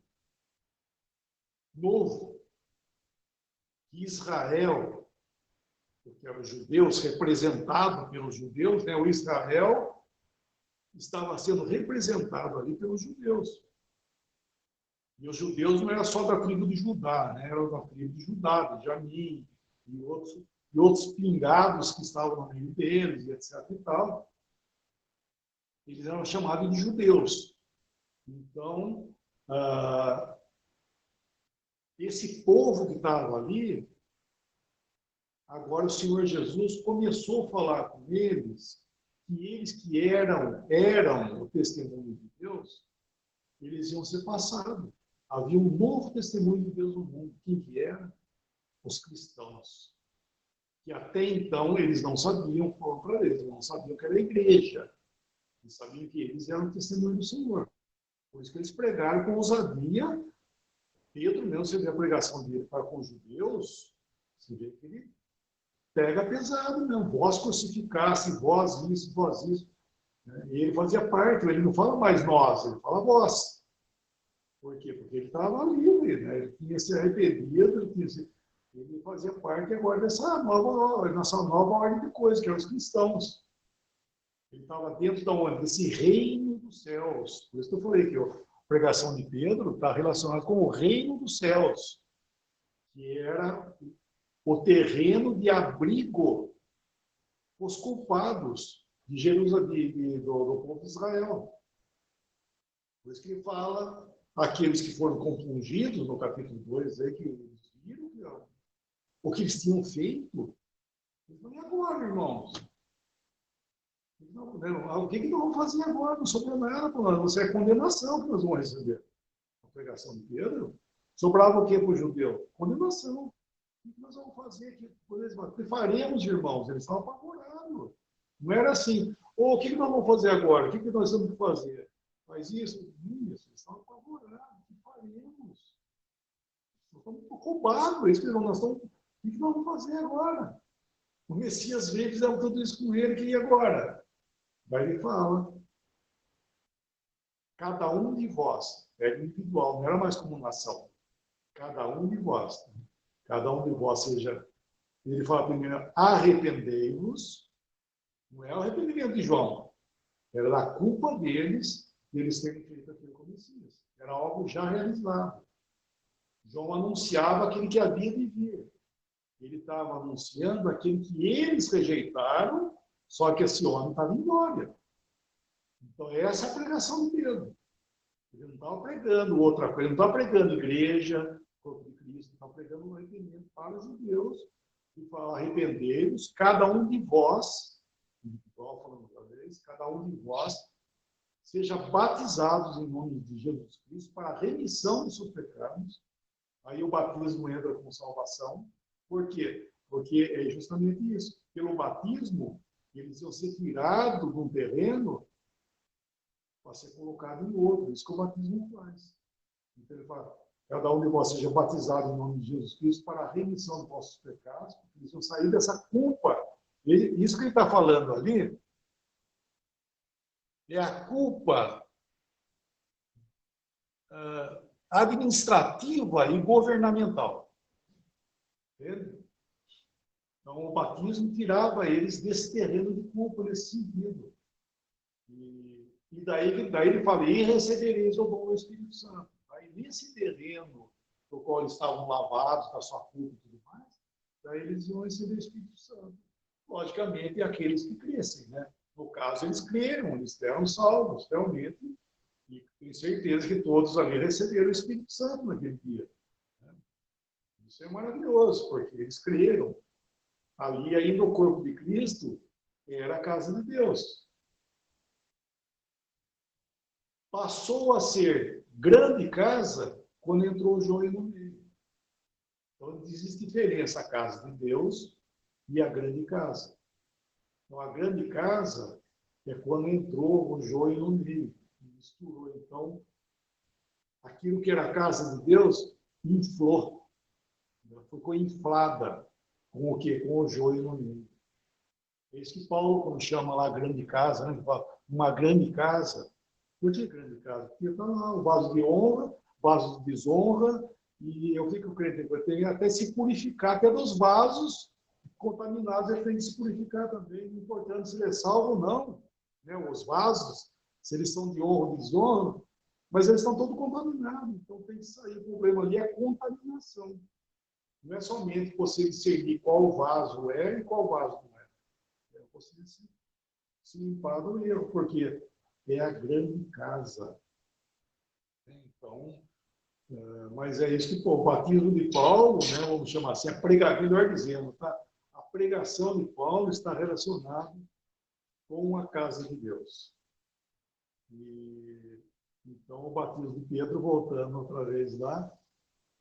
B: novo. Que Israel, porque eram os judeus, representado pelos judeus, né, o Israel estava sendo representado ali pelos judeus. E os judeus não era só da tribo de Judá, né? Era da tribo de Judá, de Jamim, e outros pingados que estavam no meio deles, e etc. e tal. Eles eram chamados de judeus. Então, esse povo que estava ali, agora o Senhor Jesus começou a falar com eles que eram o testemunho de Deus, eles iam ser passados. Havia um novo testemunho de Deus no mundo. Quem que era? Os cristãos. Que até então eles não sabiam qual para eles, não sabiam que era a igreja. Eles sabiam que eles eram o testemunho do Senhor. Por isso que eles pregaram com ousadia. Pedro, mesmo, você vê a pregação dele para com os judeus, você vê que ele pega pesado mesmo. Vós crucificasse, vós isso, vós isso. E ele fazia parte, ele não fala mais nós, ele fala vós. Por quê? Porque ele estava livre, né? Ele tinha se arrependido, ele fazia parte agora dessa nova ordem de coisas, que eram os cristãos. Ele estava dentro da onde? Desse reino dos céus. Por isso que eu falei que a pregação de Pedro está relacionada com o reino dos céus, que era o terreno de abrigo os culpados de Jerusalém, do povo de Israel. Por isso que ele fala aqueles que foram compungidos no capítulo 2, aí, que eles viram o que eles tinham feito. Eles não, e agora, irmãos? O que nós vamos fazer agora? Não sobrou nada para nós. Isso é condenação que nós vamos receber. A pregação de Pedro. Sobrava o que para o judeu? Condenação. O que nós vamos fazer aqui? O que faremos, irmãos? Eles estavam apavorados. Não era assim. O que nós vamos fazer agora? O que nós temos que fazer? Faz isso? Eles estavam apavorados. O que faremos? Nós estamos roubados. É isso que nós estamos... O que nós vamos fazer agora? O Messias veio e fizeram tudo isso com ele. E agora? Daí ele fala, cada um de vós, é individual, não era mais como nação. Cada um de vós. Cada um de vós seja... Ele fala primeiro, arrependei-vos. Não é o arrependimento de João. Era da culpa deles terem feito aquilo com o Messias. Era algo já realizado. João anunciava aquele que havia de vir. Ele estava anunciando aquele que eles rejeitaram, só que esse homem estava em glória. Então, essa é a pregação de Pedro. Ele não estava pregando outra coisa, ele não estava pregando igreja, corpo de Cristo, ele estava pregando um arrependimento para os judeus, e fala, arrependei-vos, cada um de vós, igual falando outra vez, cada um de vós, seja batizados em nome de Jesus Cristo para a remissão dos seus pecados. Aí o batismo entra com salvação. Por quê? Porque é justamente isso. Pelo batismo, eles iam ser tirados de um terreno para ser colocado em outro. Isso que o batismo faz. Então ele fala, cada um de vós seja batizado em nome de Jesus Cristo para a remissão dos vossos pecados, porque eles vão sair dessa culpa. Isso que ele está falando ali é a culpa administrativa e governamental. Entende? Então, o batismo tirava eles desse terreno de culpa, nesse sentido. E daí ele fala, e recebereis o dom do Espírito Santo. Aí, nesse terreno no qual eles estavam lavados da sua culpa e tudo mais, daí eles iam receber o Espírito Santo. Logicamente, aqueles que crescem, né? No caso, eles creram, eles eram salvos, realmente, e tenho certeza que todos ali receberam o Espírito Santo naquele dia. Isso é maravilhoso, porque eles creram. Ali, aí no corpo de Cristo, era a casa de Deus. Passou a ser grande casa quando entrou o joio no meio. Então, existe diferença a casa de Deus e a grande casa. Então, a grande casa é quando entrou o joio no meio, misturou. Então, aquilo que era a casa de Deus inflou, ficou inflada com o quê? Com o joio no meio. É isso que Paulo, quando chama lá grande casa, né? Ele fala, uma grande casa. Por que grande casa? Porque está lá o vaso de honra, vaso de desonra, e o que o crente tem? Até se purificar, até dos vasos contaminados, ele tem que se purificar também. Não importa se ele é salvo ou não. Né? Os vasos, se eles são de honra ou desonra, mas eles estão todos contaminados. Então tem que sair. O problema ali é a contaminação. Não é somente você discernir qual vaso é e qual vaso não é. É você se limpar do erro, porque é a grande casa. Então, mas é isso que, pô, o batismo de Paulo, né, vamos chamar assim, melhor dizendo, tá? A pregação de Paulo está relacionada com a casa de Deus. E, então, o batismo de Pedro, voltando outra vez lá,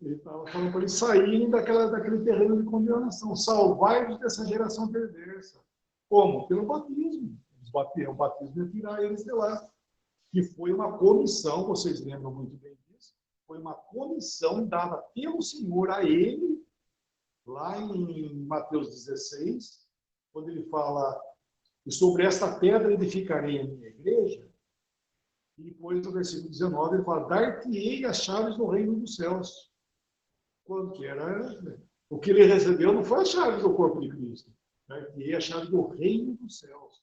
B: ele estava falando para ele saírem daquele terreno de condenação, salvar-nos dessa geração perversa. Como? Pelo batismo. O batismo ia tirar eles de lá. Que foi uma comissão, vocês lembram muito bem disso, foi uma comissão dada pelo Senhor a ele, lá em Mateus 16, quando ele fala, e sobre esta pedra edificarei a minha igreja, e depois no versículo 19 ele fala, dar-te-ei as chaves do reino dos céus. Quando que era, o que ele recebeu não foi as chaves do corpo de Cristo, dar-te-ei a chave do reino dos céus,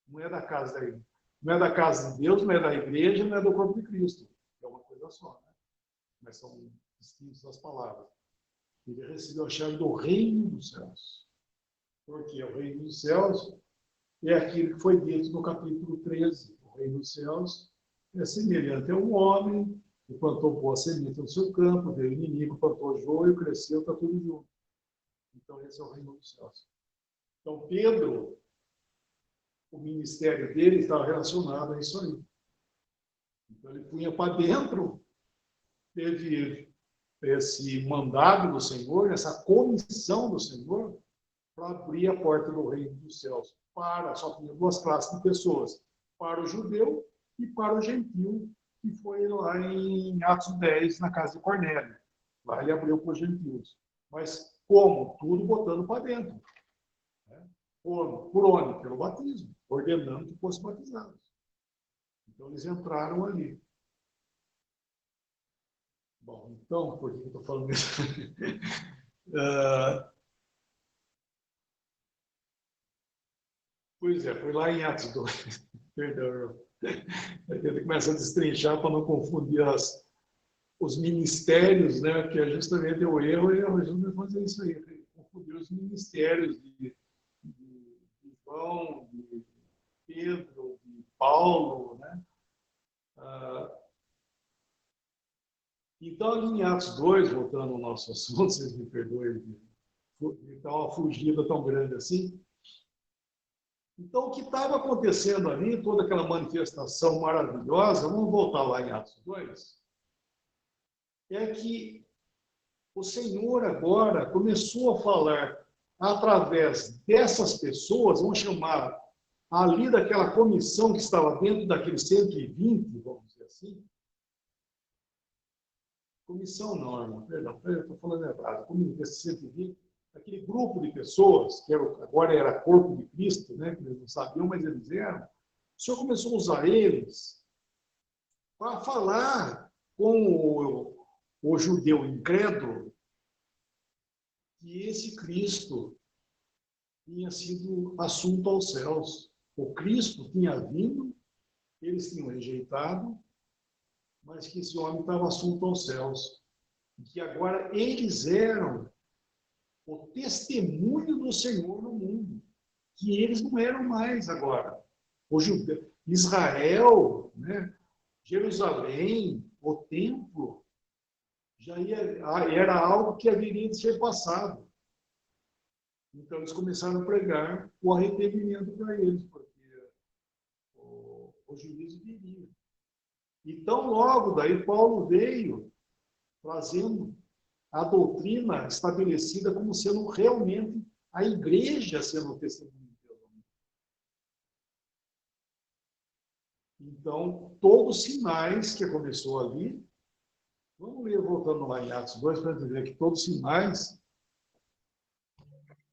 B: não é da casa da igreja. Não é da casa de Deus, não é da igreja, não é do corpo de Cristo. É uma coisa só, né? Mas são distintas as palavras. Ele recebeu a chave do reino dos céus. Porque o reino dos céus é aquilo que foi dito no capítulo 13. O reino dos céus é semelhante a um homem que plantou boa semente no seu campo, veio o inimigo, plantou joio, cresceu, está tudo junto. Então, esse é o reino dos céus. Então, Pedro, o ministério dele estava relacionado a isso aí. Então, ele punha para dentro, teve esse mandado do Senhor, essa comissão do Senhor, para abrir a porta do reino dos céus. Só tinha duas classes de pessoas, para o judeu e para o gentil, que foi lá em Atos 10, na casa de Cornélio. Lá ele abriu para os gentios. Mas como? Tudo botando para dentro. Por onde? Pelo batismo, ordenando que fossem batizados. Então, eles entraram ali. Bom, então, por que eu estou falando isso? Pois é, foi lá em Atos 2. Perdão, ele começa a destrinchar para não confundir os ministérios, né, que é justamente o erro, e a gente vai fazer isso aí, confundir os ministérios de João, de Pedro, de Paulo, né? Então, ali em Atos 2, voltando ao nosso assunto, vocês me perdoem de dar uma fugida tão grande assim. Então, o que estava acontecendo ali, toda aquela manifestação maravilhosa, vamos voltar lá em Atos 2, é que o Senhor agora começou a falar através dessas pessoas, vamos chamar ali daquela comissão que estava dentro daqueles 120, vamos dizer assim. Comissão não, irmão, perdão, eu estou falando errado. Desses 120, aquele grupo de pessoas, que agora era corpo de Cristo, né, que eles não sabiam, mas eles eram, o Senhor começou a usar eles para falar com o judeu incrédulo que esse Cristo tinha sido assunto aos céus. O Cristo tinha vindo, eles tinham rejeitado, mas que esse homem estava assunto aos céus. E que agora eles eram o testemunho do Senhor no mundo. Que eles não eram mais agora. O judeu, Israel, né? Jerusalém, o templo, era algo que haveria de ser passado. Então, eles começaram a pregar o arrependimento para eles, porque o juízo viria. Então, logo daí, Paulo veio trazendo a doutrina estabelecida como sendo realmente a igreja sendo o testemunho de Deus. Então, todos os sinais que começou ali, vamos ler voltando lá em Atos 2 para entender que todos os sinais,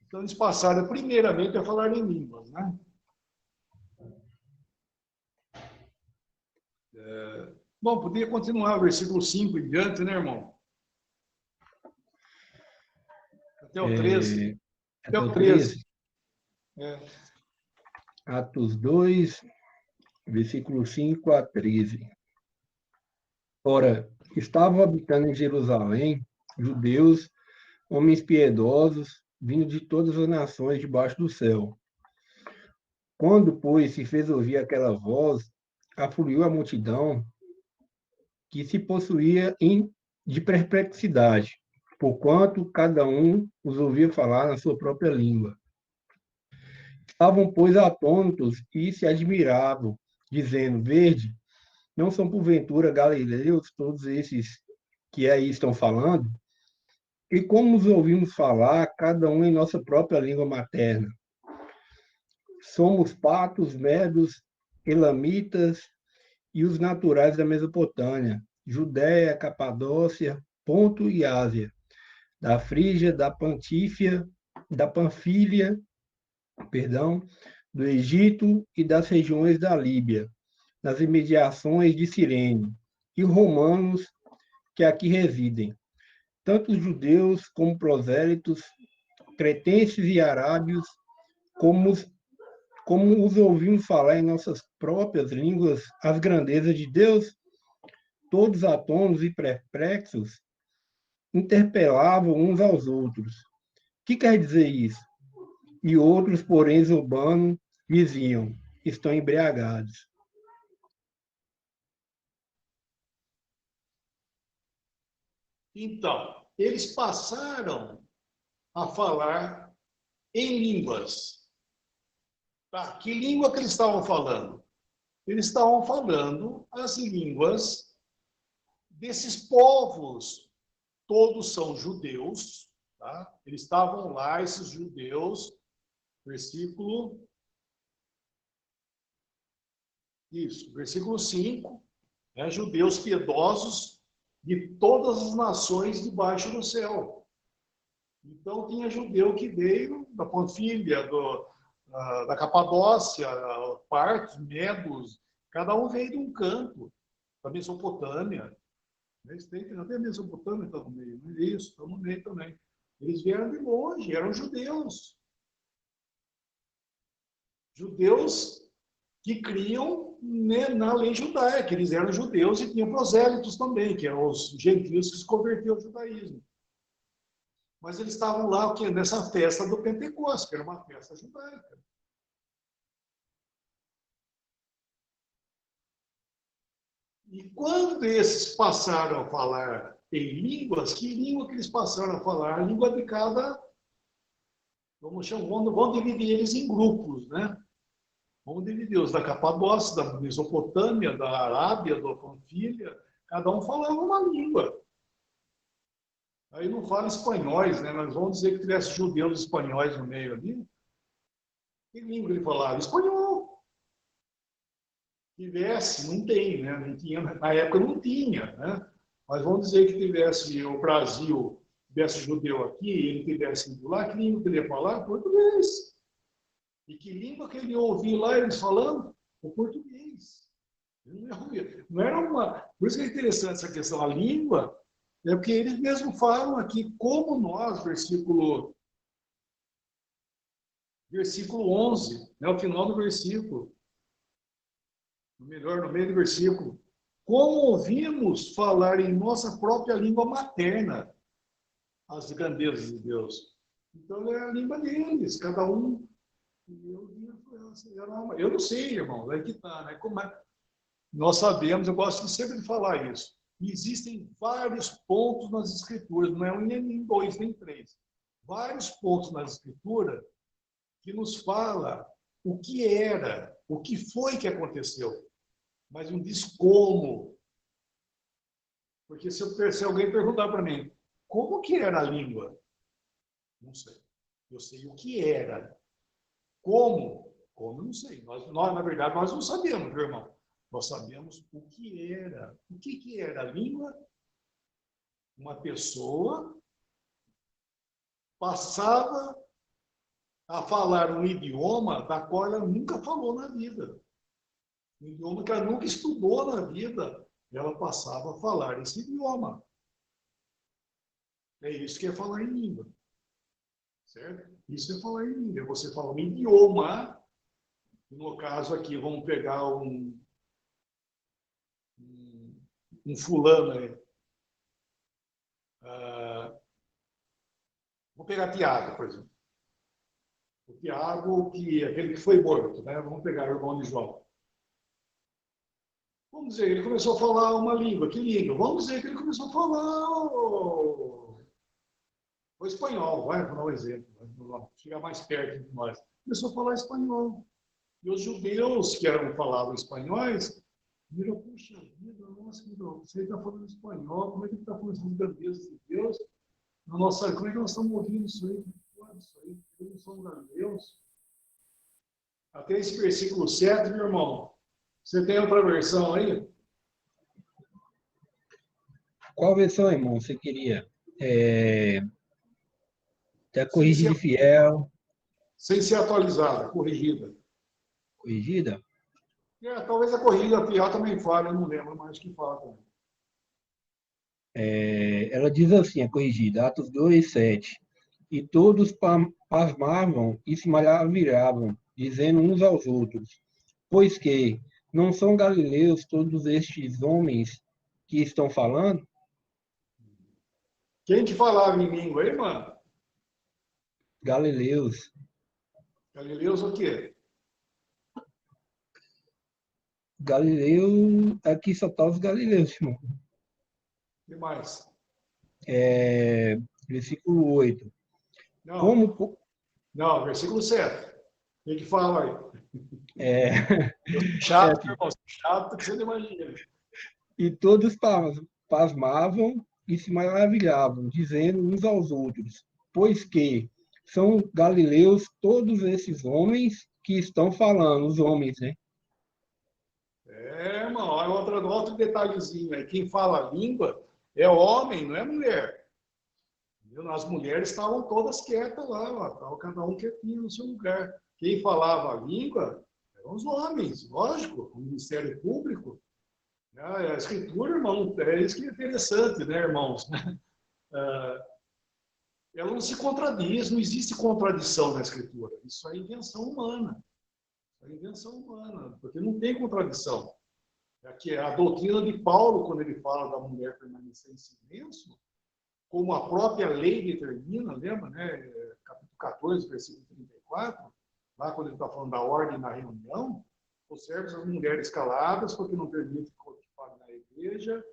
B: então eles passaram primeiramente a falar em línguas, né? Bom, podia continuar o versículo 5 em diante, né, irmão? Até o 13. Até
A: Até
B: o
A: o
B: 13.
A: 13, Atos 2, versículo 5 a 13. Ora, estavam habitando em Jerusalém judeus, homens piedosos, vindo de todas as nações debaixo do céu. Quando, pois, se fez ouvir aquela voz, afluiu a multidão que se possuía de perplexidade, porquanto cada um os ouvia falar na sua própria língua. Estavam, pois, atônitos e se admiravam, dizendo: Vede, não são porventura galileus todos esses que aí estão falando? E como os ouvimos falar, cada um em nossa própria língua materna? Somos patos, medos, elamitas e os naturais da Mesopotâmia, Judéia, Capadócia, Ponto e Ásia, da Frígia, da Panfília, do Egito e das regiões da Líbia, nas imediações de Cirene, e romanos que aqui residem, tanto judeus como prosélitos, cretenses e arábios, como os ouvimos falar em nossas próprias línguas as grandezas de Deus, todos atônitos e perplexos, interpelavam uns aos outros. O que quer dizer isso? E outros, porém, zombando, diziam: estão embriagados.
B: Então, eles passaram a falar em línguas. Tá? Que língua que eles estavam falando? Eles estavam falando as línguas desses povos. Todos são judeus. Tá? Eles estavam lá, esses judeus, versículo 5, né? Judeus piedosos de todas as nações debaixo do céu. Então, tinha judeu que veio da Panfília, da Capadócia, Partos, Medos, cada um veio de um canto, da Mesopotâmia. Até a Mesopotâmia está no meio, não é isso? Está no meio também. Eles vieram de longe, eram judeus. Judeus que criam, né, na lei judaica. Eles eram judeus e tinham prosélitos também, que eram os gentios que se convertiam ao judaísmo. Mas eles estavam lá nessa festa do Pentecostes, que era uma festa judaica. E quando esses passaram a falar em línguas, que língua que eles passaram a falar? A língua de cada... Vamos dividir eles em grupos, né? Vamos dividir os da Capadócia, da Mesopotâmia, da Arábia, da Panfília. Cada um falava uma língua. Aí não fala espanhóis, né? Mas vamos dizer que tivesse judeus espanhóis no meio ali. Que língua ele falava? Espanhol. Tivesse, não tem, né? Não tinha, na época não tinha, né? Mas vamos dizer que tivesse o Brasil, tivesse judeu aqui, ele tivesse ido lá, que língua que ele ia falar? Português. E que língua que ele ouvia lá eles falando? O português. Não era uma... Por isso que é interessante essa questão. A língua é porque eles mesmos falam aqui, como nós, versículo 11, né, o final do versículo. No meio do versículo. Como ouvimos falar em nossa própria língua materna as grandezas de Deus. Então é a língua deles, cada um. Eu não sei, irmão, é que tá, né? Como é? Nós sabemos, eu gosto sempre de falar isso. Existem vários pontos nas escrituras, não é um, nem dois, nem três. Vários pontos nas escrituras que nos fala o que era, o que foi que aconteceu. Mas não diz como, Porque se alguém perguntar para mim, como que era a língua? Não sei. Eu sei o que era. Como? Como eu não sei. Na verdade, nós não sabemos, meu irmão. Nós sabemos o que era. O que era a língua? Uma pessoa passava a falar um idioma da qual ela nunca falou na vida. Um idioma que ela nunca estudou na vida. Ela passava a falar esse idioma. É isso que é falar em língua. Certo? Isso é falar em língua. Você fala um idioma. No caso aqui, vamos pegar um fulano aí. Vou pegar Tiago, por exemplo. O Tiago, aquele que foi morto, né? Vamos pegar o irmão de João. Vamos dizer, ele começou a falar uma língua. Que língua? Vamos dizer que ele começou a falar o espanhol, vai, vou dar um exemplo. Chegar mais perto de nós. Começou a falar espanhol. E os judeus que falavam espanhóis viram, puxa vida, nossa, você está falando espanhol, como é que ele está falando essas grandezas de Deus? Na nossa, como é que nós estamos ouvindo isso aí? Isso aí, eles não são galileus. Até esse versículo 7, meu irmão. Você tem outra versão aí?
A: Qual versão, irmão, você queria? Até
B: Sem ser,
A: corrigida e fiel,
B: sem ser atualizada, corrigida.
A: corrigida?
B: Talvez a corrigida fiel também fale, eu não lembro mais que fala também.
A: Ela diz assim, a corrigida, Atos 2, 7. E todos pasmavam e se maravilhavam, dizendo uns aos outros, pois que não são galileus todos estes homens que estão falando?
B: Quem que falava em língua aí, mano?
A: Galileus.
B: Galileus o quê?
A: Galileu, aqui só tá os galileus, irmão.
B: O que mais?
A: Versículo 8.
B: Não,
A: Como,
B: não, versículo 7. Quem que fala aí?
A: é,
B: Chato, meu irmão, chato que você não imagina.
A: e todos pasmavam e se maravilhavam, dizendo uns aos outros, pois que são galileus todos esses homens que estão falando, os homens, né?
B: Irmão, olha outro detalhezinho aí. Quem fala a língua é homem, não é mulher. As mulheres estavam todas quietas lá, estava cada um quietinho no seu lugar. Quem falava a língua eram os homens, lógico, o Ministério Público. A escritura, irmão, é isso que é interessante, né, irmãos? Ela não se contradiz, não existe contradição na escritura. Isso é invenção humana. É invenção humana, porque não tem contradição. Aqui, a doutrina de Paulo, quando ele fala da mulher permanecer em silêncio, como a própria lei determina, lembra, né? Capítulo 14, versículo 34, lá quando ele está falando da ordem na reunião, observe as mulheres caladas, porque não permite que fale na igreja,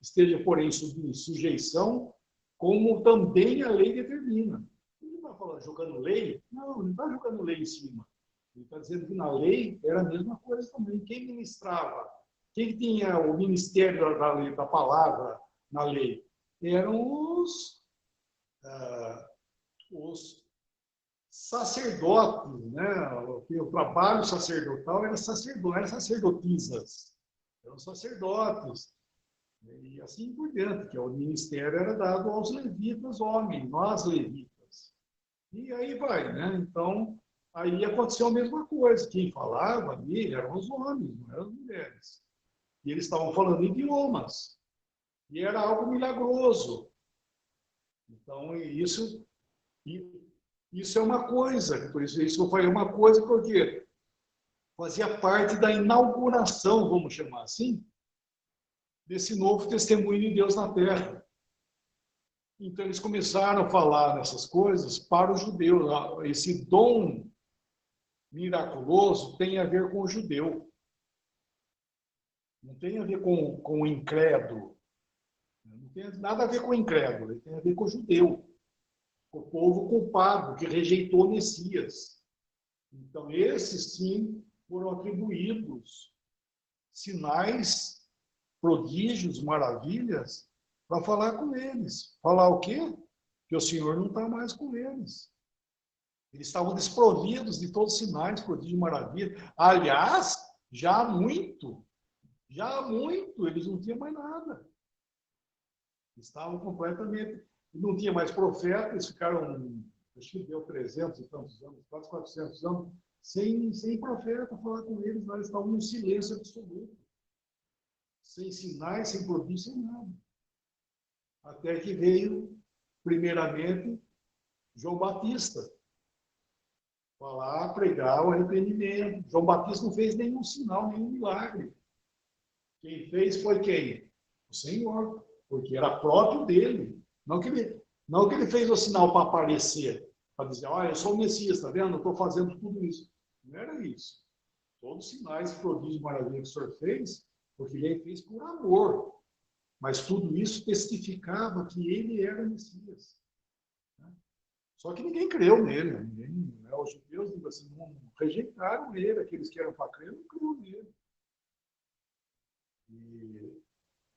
B: esteja, porém, em sujeição, como também a lei determina. Ele não está falando jogando lei? Não, ele não está jogando lei em cima. Ele está dizendo que na lei era a mesma coisa também. Quem ministrava? Quem tinha o ministério da lei, da palavra na lei? Eram os sacerdotes, né? O trabalho sacerdotal era sacerdote, eram sacerdotisas, eram sacerdotes. E assim por diante, que o ministério era dado aos levitas homens, nós levitas. E aí vai, né? Então, aí aconteceu a mesma coisa. Quem falava ali eram os homens, não eram as mulheres. E eles estavam falando idiomas. E era algo milagroso. Então, isso é uma coisa. Por isso eu falei uma coisa porque fazia parte da inauguração, vamos chamar assim, desse novo testemunho de Deus na Terra. Então, eles começaram a falar nessas coisas para os judeus. Esse dom miraculoso tem a ver com o judeu. Não tem a ver com o incrédulo. Não tem nada a ver com o incrédulo. Ele tem a ver com o judeu. Com o povo culpado, que rejeitou o Messias. Então, esses, sim, foram atribuídos sinais, prodígios, maravilhas para falar com eles. Falar o quê? Que o Senhor não está mais com eles. Eles estavam desprovidos de todos os sinais, prodígio e maravilha. Aliás, já há muito, eles não tinham mais nada. Estavam completamente... Não tinha mais profeta, eles ficaram, acho que deu 300 e tantos anos, quase 400 anos, sem profeta falar com eles. Eles estavam num silêncio absoluto. Sem sinais, sem prodígio, sem nada. Até que veio, primeiramente, João Batista. Falar, pregar o arrependimento. João Batista não fez nenhum sinal, nenhum milagre. Quem fez foi quem? O Senhor, porque era próprio dele. Não que ele fez o sinal para aparecer, para dizer, olha, eu sou o Messias, está vendo? Eu estou fazendo tudo isso. Não era isso. Todos os sinais, prodígios e maravilhas que o Senhor fez, porque ele fez por amor. Mas tudo isso testificava que ele era o Messias. Só que ninguém creu nele. Os judeus assim, não rejeitaram ele. Aqueles que eram para crer não creram nele.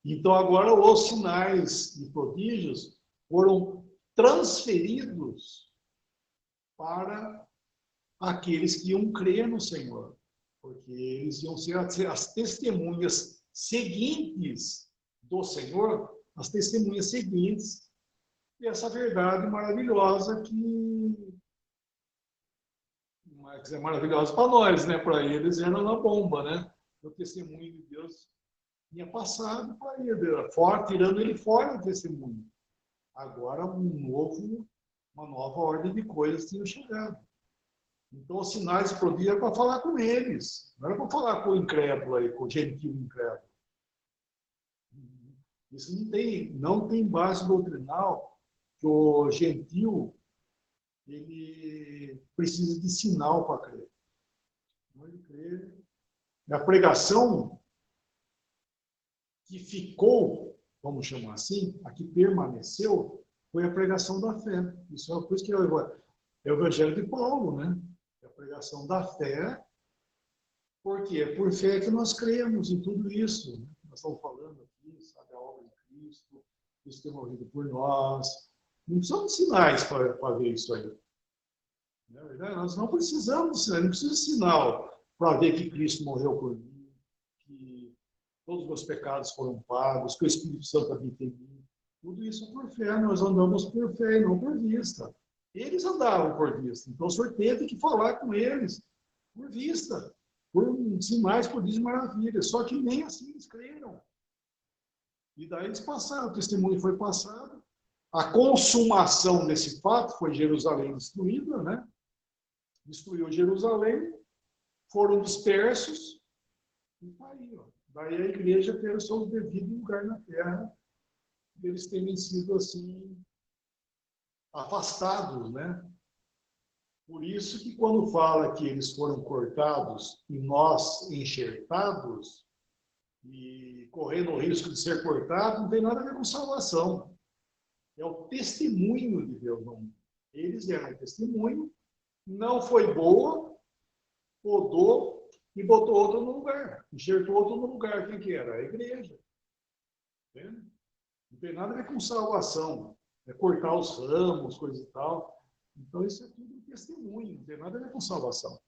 B: Então, agora, os sinais e prodígios foram transferidos para aqueles que iam crer no Senhor. Porque eles iam ser as testemunhas seguintes do Senhor, as testemunhas seguintes dessa verdade maravilhosa que não é dizer maravilhosa para nós, né? Para eles era uma bomba, né? O testemunho de Deus tinha passado para ele, tirando ele fora do testemunho. Agora uma nova ordem de coisas tinha chegado. Então os sinais e prodígios eram para falar com eles, não era para falar com o incrédulo aí, com o gentil incrédulo. Isso não tem base doutrinal que o gentil ele precisa de sinal para crer. Ele crê. A pregação que ficou, vamos chamar assim, a que permaneceu, foi a pregação da fé. Isso é uma coisa que é o Evangelho de Paulo, né? É a pregação da fé. Por quê? É por fé que nós cremos em tudo isso. Né? Nós estamos falando aqui, sabe, a obra de Cristo, Cristo ter morrido por nós. Não precisamos de sinais para ver isso aí. Na verdade, nós não precisamos de sinais, não precisa de sinal para ver que Cristo morreu por mim, que todos os meus pecados foram pagos, que o Espírito Santo habita em mim. Tudo isso é por fé, nós andamos por fé e não por vista. Eles andavam por vista, então o Senhor teve que falar com eles por vista, por sinais, prodígios e maravilhas. Só que nem assim eles creram. E daí eles passaram, o testemunho foi passado. A consumação desse fato foi Jerusalém destruída, né? Destruiu Jerusalém, foram dispersos e está aí, ó. Daí a igreja teve o seu devido lugar na terra, eles terem sido assim afastados, né? Por isso que quando fala que eles foram cortados e nós enxertados e correndo o risco de ser cortado, não tem nada a ver com salvação. É o testemunho de Deus. Não. Eles eram testemunho, não foi boa, podou e botou outro no lugar. Enxertou outro no lugar. Quem que era? A igreja. Entende? Não tem nada a ver com salvação. É cortar os ramos, coisa e tal. Então, isso é tudo um testemunho. Não tem nada a ver com salvação.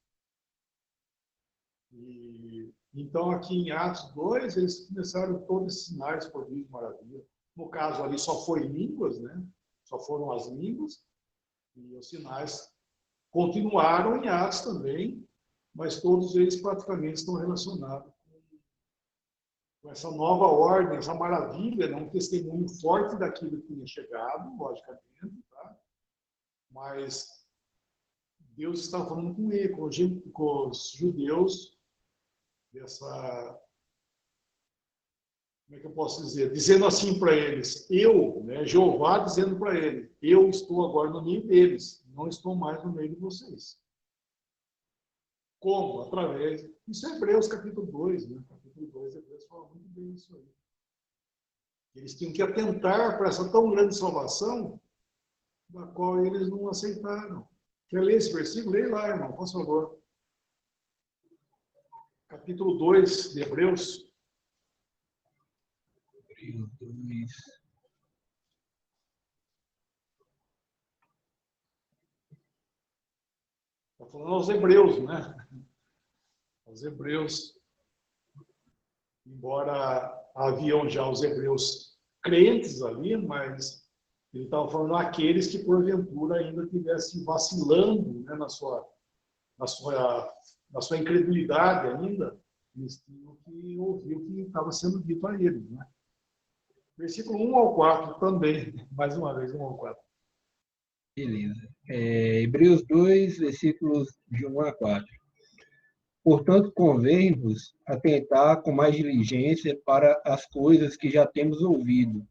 B: Então, aqui em Atos 2, eles começaram todos esses sinais, prodígios, maravilha. No caso ali, só foi línguas, né? Só foram as línguas. E os sinais continuaram em Atos também, mas todos eles praticamente estão relacionados com essa nova ordem, essa maravilha, né? Um testemunho forte daquilo que tinha chegado, logicamente, tá? Mas Deus estava falando com ele, com os judeus, dessa... Como é que eu posso dizer? Dizendo assim para eles, né, Jeová dizendo para eles, eu estou agora no meio deles, não estou mais no meio de vocês. Como? Através... Isso é Hebreus capítulo 2, né? Capítulo 2, Hebreus fala muito bem isso aí. Eles tinham que atentar para essa tão grande salvação, da qual eles não aceitaram. Quer ler esse versículo? Leia lá, irmão, por favor. Capítulo 2 de Hebreus.
A: Hebreus 2.
B: Está falando aos hebreus, né? Aos hebreus, embora haviam já os hebreus crentes ali, mas ele estava falando aqueles que porventura ainda estivessem vacilando, né, na sua incredulidade ainda, eles tinham que ouvir o que estava sendo dito a eles, né? Versículo 1 ao 4 também, mais uma vez, 1 ao 4.
A: Beleza. Hebreus 2, versículos de 1 a 4. Portanto, convém-vos atentar com mais diligência para as coisas que já temos ouvido,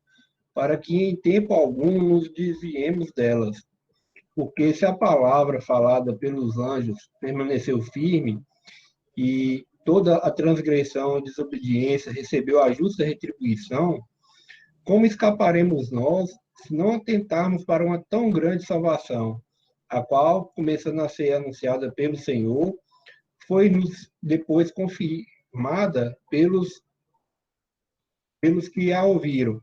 A: para que em tempo algum nos desviemos delas. Porque se a palavra falada pelos anjos permaneceu firme, e toda a transgressão e desobediência recebeu a justa retribuição, como escaparemos nós se não atentarmos para uma tão grande salvação, a qual, começando a ser anunciada pelo Senhor, foi-nos depois confirmada pelos que a ouviram,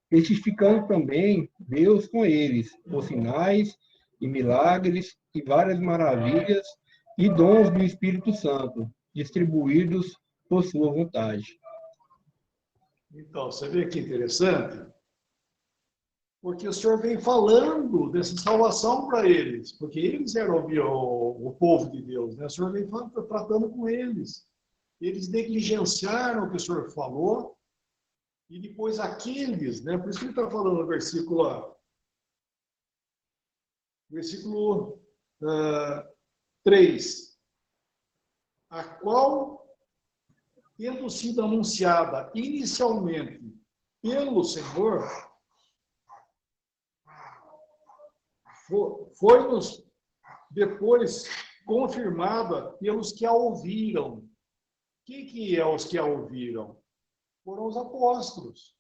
A: testificando também Deus com eles, por sinais e milagres e várias maravilhas e dons do Espírito Santo, distribuídos por sua vontade.
B: Então, você vê que interessante, porque o Senhor vem falando dessa salvação para eles, porque eles eram o povo de Deus, né? O Senhor vem tratando com eles. Eles negligenciaram o que o Senhor falou, e depois aqueles, né? Por isso que ele está falando no versículo 3, a qual, tendo sido anunciada inicialmente pelo Senhor, foi-nos depois confirmada pelos que a ouviram. Quem que é os que a ouviram? Foram os apóstolos.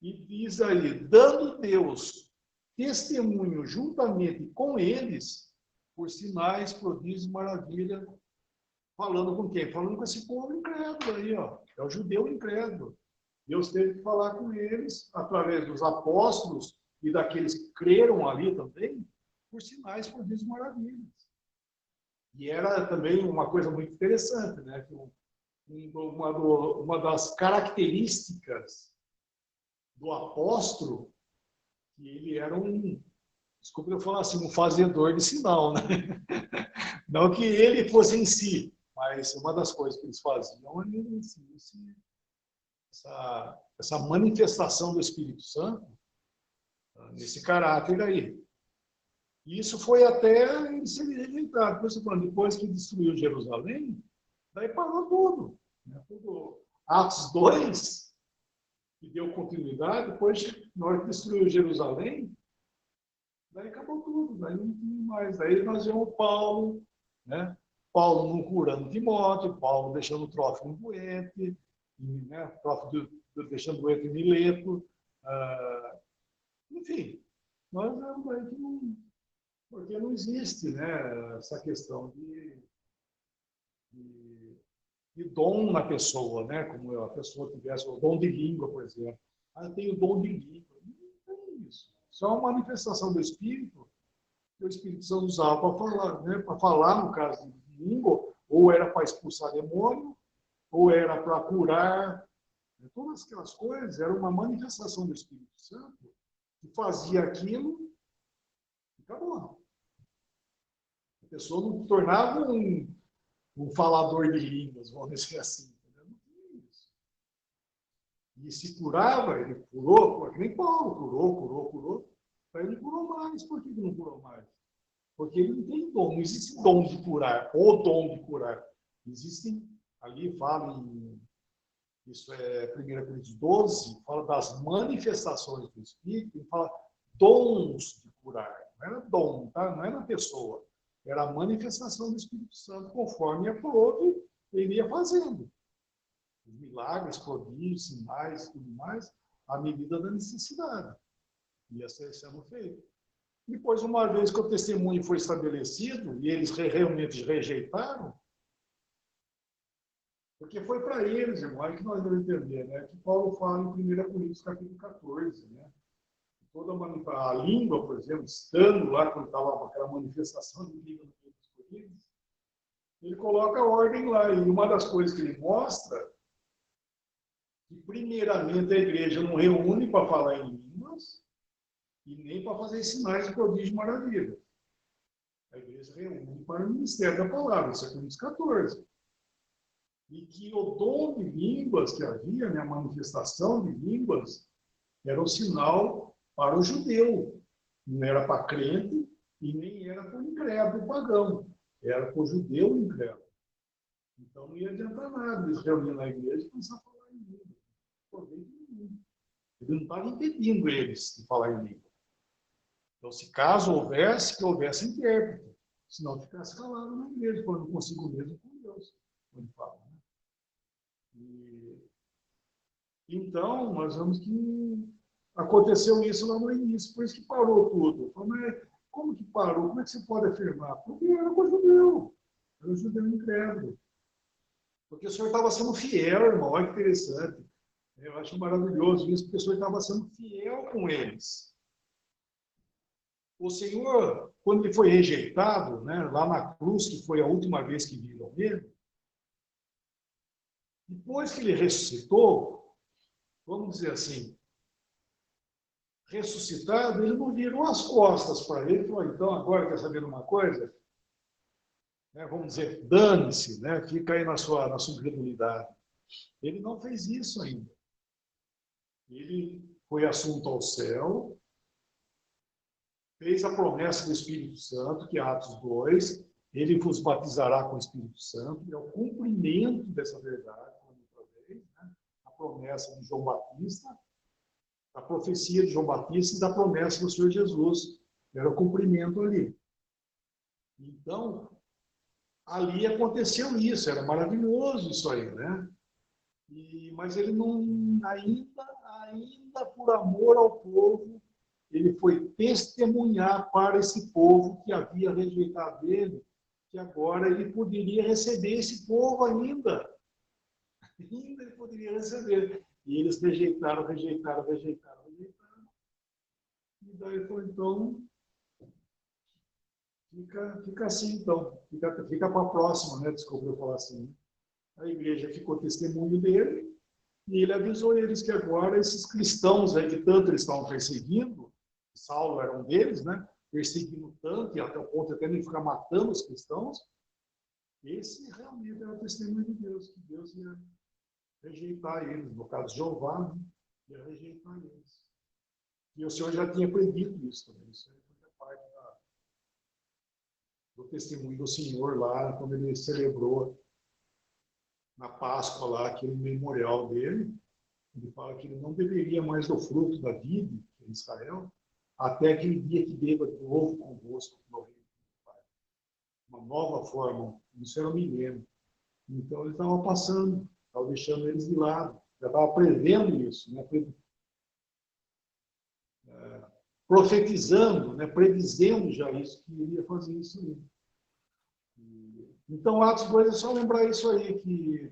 B: E diz aí, dando Deus testemunho juntamente com eles, por sinais, prodígios e maravilha, falando com quem? Falando com esse povo incrédulo aí, ó. É o judeu incrédulo. Deus teve que falar com eles, através dos apóstolos e daqueles que creram ali também, por sinais, prodígios e maravilhas. E era também uma coisa muito interessante, né? Uma das características do apóstolo, que ele era desculpa eu falar assim, um fazedor de sinal, né? Não que ele fosse em si, mas uma das coisas que eles faziam era essa manifestação do Espírito Santo nesse caráter aí. E isso foi até ele ser rejeitado. Depois que destruiu Jerusalém, daí parou tudo. Né? Atos 2, que deu continuidade, depois, na hora que destruiu Jerusalém, daí acabou tudo, daí não tinha mais. Daí nós vemos Paulo, né? Paulo não curando Timóteo, Paulo deixando o Trófimo doente, né? Trófimo deixando doente Mileto. Enfim, nós vemos aí que não, porque não existe, né, essa questão de dom na pessoa, né? Como a pessoa tivesse o dom de língua, por exemplo. Tem o dom de língua. Não tem isso. Só uma manifestação do Espírito, que o Espírito Santo usava para falar, né? Para falar, no caso de língua, ou era para expulsar demônio, ou era para curar. Todas aquelas coisas eram uma manifestação do Espírito Santo que fazia aquilo e acabou. A pessoa não tornava um falador de línguas, vamos dizer assim. Não tinha isso. E se curava, ele curou, que nem Paulo, curou. Aí ele curou mais. Por que não curou mais? Porque ele não tem dom, não existe dom de curar, ou dom de curar. Existem, ali fala isso é 1 Coríntios 12, fala das manifestações do Espírito, e fala dons de curar. Não era dom, tá? Não era pessoa. Era a manifestação do Espírito Santo, conforme a prova, ele ia fazendo. Os milagres, prodígios, sinais e tudo mais, à medida da necessidade. Ia sendo feito. Depois, uma vez que o testemunho foi estabelecido, e eles realmente rejeitaram, porque foi para eles, irmão, aí que nós devemos entender, né? Que Paulo fala em 1 Coríntios, capítulo 14, né? Toda a língua, por exemplo, estando lá, quando estava aquela manifestação de língua no meio dos Ele coloca a ordem lá. E uma das coisas que ele mostra, que primeiramente a igreja não reúne para falar em línguas e nem para fazer sinais de prodígio e maravilha. A igreja reúne para o ministério da palavra, isso é Coríntios 14. E que o dom de línguas que havia, né, a manifestação de línguas, era um sinal para o judeu. Não era para crente e nem era para o incrédulo pagão. Era para o judeu incrédulo. Então não ia adiantar nada eles reunirem na igreja e começar a falar em língua. Ele não estava impedindo eles de falar em língua. Então, se caso houvesse, que houvesse intérprete. Senão ficasse calado na igreja, quando não consigo mesmo com Deus. Como ele fala, né? Então, nós vemos que aconteceu isso lá no início, por isso que parou tudo. Mas como que parou? Como é que você pode afirmar? Porque era com o judeu. Era o judeu incrédulo. Porque o senhor estava sendo fiel, irmão. Olha que interessante. Eu acho maravilhoso isso, porque o senhor estava sendo fiel com eles. O Senhor, quando ele foi rejeitado, né, lá na cruz, que foi a última vez que viram ele, depois que ele ressuscitou, vamos dizer assim, ressuscitado, ele não virou as costas para ele e falou, então, agora quer saber uma coisa? Né, vamos dizer, dane-se, né, fica aí na sua incredulidade. Ele não fez isso ainda. Ele foi assunto ao céu, fez a promessa do Espírito Santo, que é Atos 2, ele vos batizará com o Espírito Santo, é o cumprimento dessa verdade, né? A promessa de João Batista, a profecia de João Batista e da promessa do Senhor Jesus. Era o cumprimento ali. Então, ali aconteceu isso, era maravilhoso isso aí, né? Mas ele não, ainda por amor ao povo, ele foi testemunhar para esse povo que havia rejeitado ele, que agora ele poderia receber esse povo ainda. Ainda ele poderia receber. E eles rejeitaram. E daí foi, então, fica assim, então. Fica para a próxima, né? Desculpa eu falar assim. A igreja ficou testemunho dele, e ele avisou eles que agora esses cristãos aí, que tanto eles estavam perseguindo, Saulo era um deles, né? Perseguindo tanto, e até o ponto até de ficar matando os cristãos, esse realmente era o testemunho de Deus, que Deus ia rejeitar eles. No caso, Jeová, né? Ia rejeitar eles. E o Senhor já tinha predito isso também. Isso foi parte do testemunho do Senhor lá, quando ele celebrou na Páscoa lá, aquele memorial dele. Ele fala que ele não beberia mais do fruto da vide, em Israel, até aquele dia que beba de novo convosco no reino do Pai. Uma nova forma, isso era um milênio. Então ele estava passando, estava deixando eles de lado, já estava prevendo isso, né? Profetizando, né? Predizendo já isso, que iria fazer isso aí. Então, Atos 2 é só lembrar isso aí, que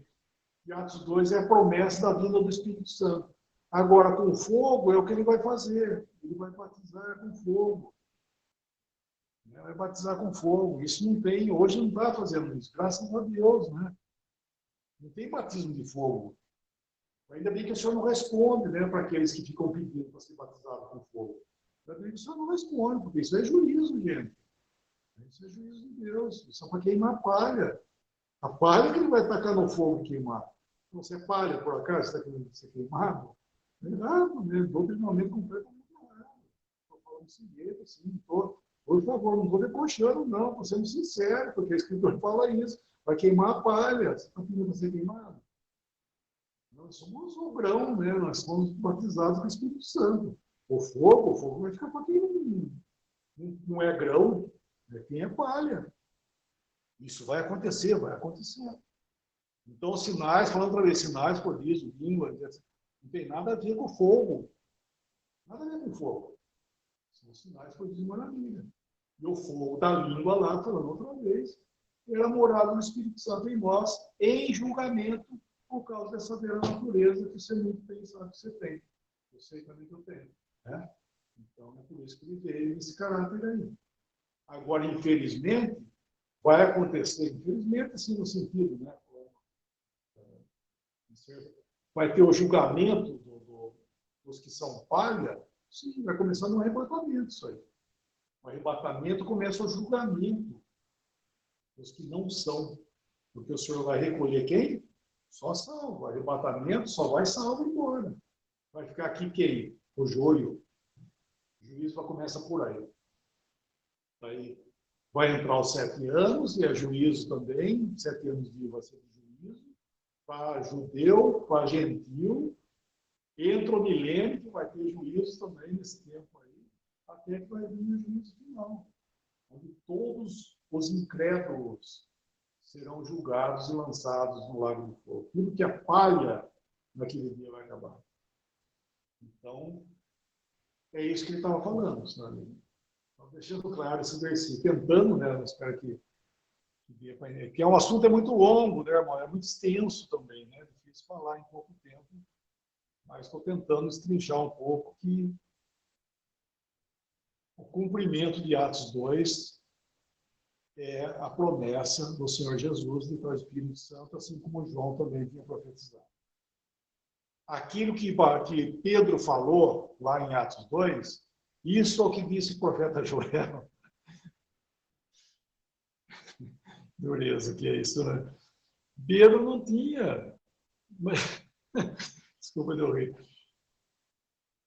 B: Atos 2 é a promessa da vinda do Espírito Santo. Agora, com fogo, é o que ele vai fazer. Ele vai batizar com fogo. Vai batizar com fogo. Isso não tem, hoje não está fazendo isso. Graças a Deus, né? Não tem batismo de fogo. Ainda bem que o Senhor não responde, né, para aqueles que ficam pedindo para ser batizado com fogo. Ainda bem que o Senhor não responde, porque isso é juízo, gente. Isso é juízo de Deus. Isso é para queimar palha. A palha que ele vai tacar no fogo e queimar. Você é palha, por acaso, está querendo ser queimado? Não é nada, né? Doutrinalmente completamente errado. Estou falando desse jeito, assim. Por favor, não estou debochando, não. Estou sendo sincero, porque a Escritura fala isso. Vai queimar a palha. Você está pedindo para ser queimado? Nós somos o grão, né? Nós somos batizados com o Espírito Santo. O fogo vai ficar para quem não é grão, é quem é palha. Isso vai acontecer, vai acontecer. Então, os sinais, falando para ver, sinais, prodígios, línguas, não tem nada a ver com fogo. Nada a ver com fogo. São sinais, prodígios e maravilha. E o fogo da língua lá, falando outra vez, era morada do Espírito Santo em nós, em julgamento, por causa dessa velha natureza que você muito bem sabe que você tem. Eu sei também que eu tenho. Né? Então, é por isso que ele veio nesse caráter aí. Agora, infelizmente, vai acontecer, infelizmente, assim, no sentido, né? Vai ter o julgamento dos que são palha, sim, vai começar no arrebatamento isso aí. O arrebatamento começa o julgamento dos que não são. Porque o Senhor vai recolher quem? Só salvo. O arrebatamento só vai salvo embora. Vai ficar aqui quem? O joio. O juízo vai começar por aí. Aí vai entrar os 7 anos, e é juízo também. 7 anos de vai ser de juízo. Para judeu, para gentil. Entra o milênio, que vai ter juízo também nesse tempo aí. Até que vai vir o juízo final. Onde todos os incrédulos serão julgados e lançados no lago de fogo. Tudo que a palha naquele dia vai acabar. Então, é isso que ele estava falando, sabe? Então, deixando claro esse versículo, tentando, né? Eu espero que dê para entender. Porque é um assunto muito longo, né, irmão? É muito extenso também, né? É difícil falar em pouco tempo, mas estou tentando estrinchar um pouco que o cumprimento de Atos 2 é a promessa do Senhor Jesus de trazer o Espírito Santo, assim como João também tinha profetizado. Aquilo que Pedro falou lá em Atos 2, isso é o que disse o profeta Joel. Dureza, que é isso, né? Pedro não tinha. Desculpa, deu rir.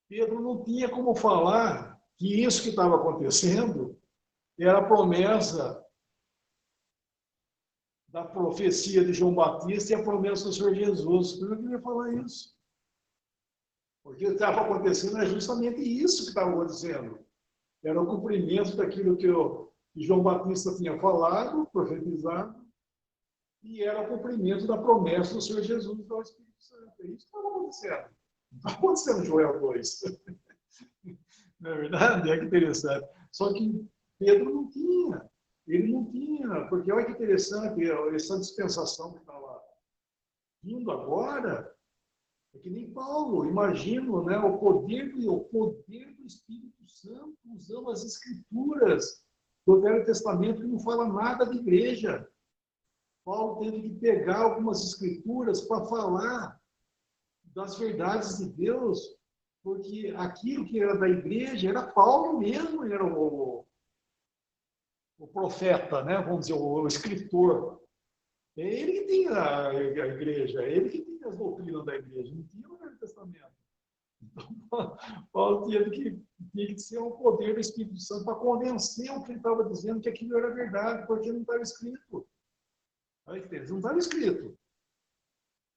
B: Pedro não tinha como falar que isso que estava acontecendo era a promessa da profecia de João Batista e a promessa do Senhor Jesus. Eu não queria falar isso. Porque o que estava acontecendo é justamente isso que estava acontecendo. Era o cumprimento daquilo que João Batista tinha falado, profetizado, e era o cumprimento da promessa do Senhor Jesus do Espírito Santo. É isso que estava acontecendo. Não está acontecendo em Joel 2. Não é verdade? É que interessante. Só que Pedro não tinha. Ele não tinha, porque olha que interessante, essa dispensação que estava vindo agora, é que nem Paulo, imagino, né, o poder do Espírito Santo usando as Escrituras do Velho Testamento, que não fala nada de igreja. Paulo teve que pegar algumas Escrituras para falar das verdades de Deus, porque aquilo que era da igreja era Paulo mesmo, era o profeta, né? Vamos dizer, o escritor. É ele que tinha a igreja, é ele que tinha as doutrinas da igreja, não tinha o Velho Testamento. Então, Paulo tinha que ser um poder do Espírito Santo para convencer o que ele estava dizendo que aquilo era verdade, porque não estava escrito. Aí, não estava escrito.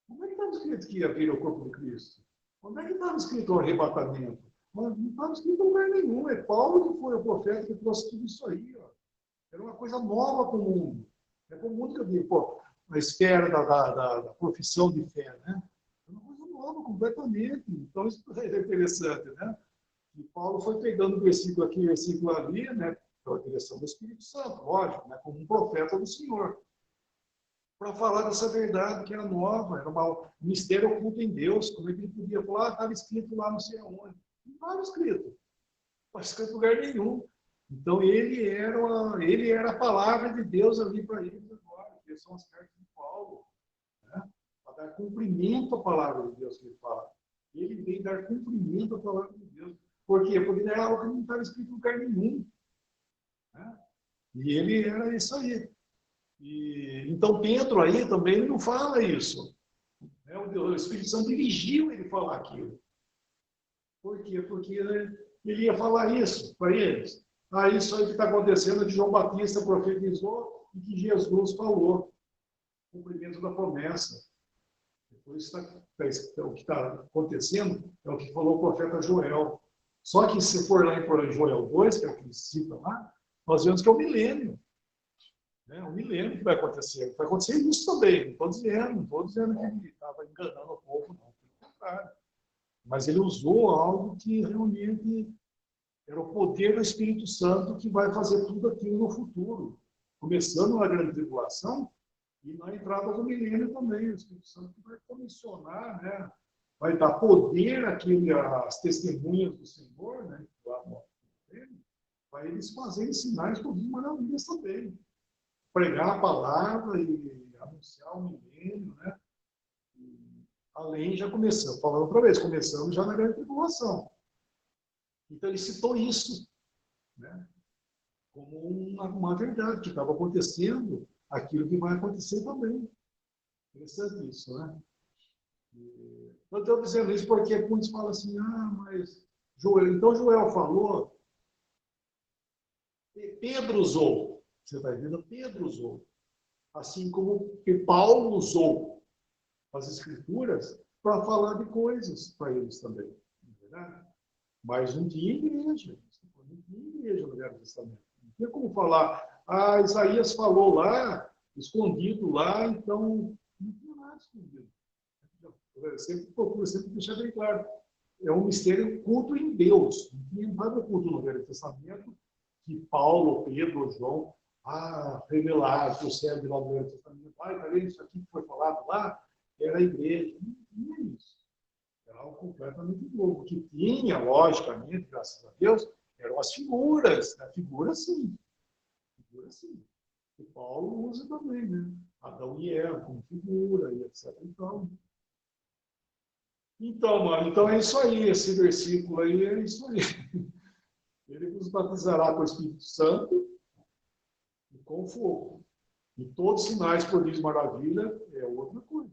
B: Como é que estava escrito que ia vir o corpo de Cristo? Como é que estava escrito o arrebatamento? Não estava escrito em lugar nenhum. É Paulo que foi o profeta que trouxe tudo isso aí. Ó. Era uma coisa nova para o mundo. É para o mundo que eu digo, a esfera da profissão de fé, né? É uma coisa nova, completamente. Então, isso é interessante, né? E Paulo foi pegando versículo aqui, versículo ali, né? Pela direção do Espírito Santo, lógico, né? Como um profeta do Senhor. Para falar dessa verdade que era nova, era um mistério oculto em Deus. Como é que ele podia falar? Estava escrito lá não sei aonde. Não estava escrito. Não estava escrito em lugar nenhum. Então, ele era a palavra de Deus ali para eles agora, que são as cartas de Paulo, né? Para dar cumprimento à palavra de Deus que ele fala. Ele veio dar cumprimento à palavra de Deus. Por quê? Porque era algo que não estava escrito em lugar nenhum. Né? E ele era isso aí. Então, Pedro aí também ele não fala isso. Né? O Espírito Santo dirigiu ele falar aquilo. Por quê? Porque ele ia falar isso para eles. Isso aí que está acontecendo, que João Batista profetizou e que Jesus falou. O cumprimento da promessa. Depois o que está acontecendo é o que falou o profeta Joel. Só que se for lá em Joel 2, que é o que ele cita lá, nós vemos que é o milênio. É um milênio que vai acontecer. Vai acontecer isso também. Não estou dizendo que ele estava enganando o povo, não. Pelo contrário. Mas ele usou algo que realmente era o poder do Espírito Santo que vai fazer tudo aquilo no futuro. Começando na grande tribulação e na entrada do milênio também. O Espírito Santo vai comissionar, né? Vai dar poder às testemunhas do Senhor, né? Para eles fazerem sinais, todas maravilhas também. pregar a palavra e anunciar o milênio, né? Além, já começamos, falando outra vez, começamos já na grande tribulação. Então, ele citou isso, né? Como uma verdade, que estava acontecendo aquilo que vai acontecer também. Interessante isso, né? Eu estou dizendo isso porque muitos falam assim, mas Joel, então Joel falou, Pedro usou, você está entendendo? Pedro usou, assim como que Paulo usou as escrituras para falar de coisas para eles também, não é verdade? Mas não tinha igreja, não tinha igreja no Velho Testamento. Não tinha como falar, Isaías falou lá, escondido lá, então não tinha nada escondido. Eu sempre procuro sempre deixar bem claro. É um mistério culto em Deus. Não tinha nada culto no Velho Testamento que Paulo, Pedro, João, revelaram que o servo lá do Velho Testamento, tá vendo isso aqui que foi falado lá? Era a igreja. Não tinha isso. Era algo completamente novo. O que tinha, logicamente, graças a Deus, eram as figuras. A figura, sim. Figura, sim. Que Paulo usa também, né? Adão e Eva como figura, e etc. Então, mano, então é isso aí. Esse versículo aí é isso aí. Ele nos batizará com o Espírito Santo e com fogo. E todos os sinais, prodígios, maravilha, é outra coisa.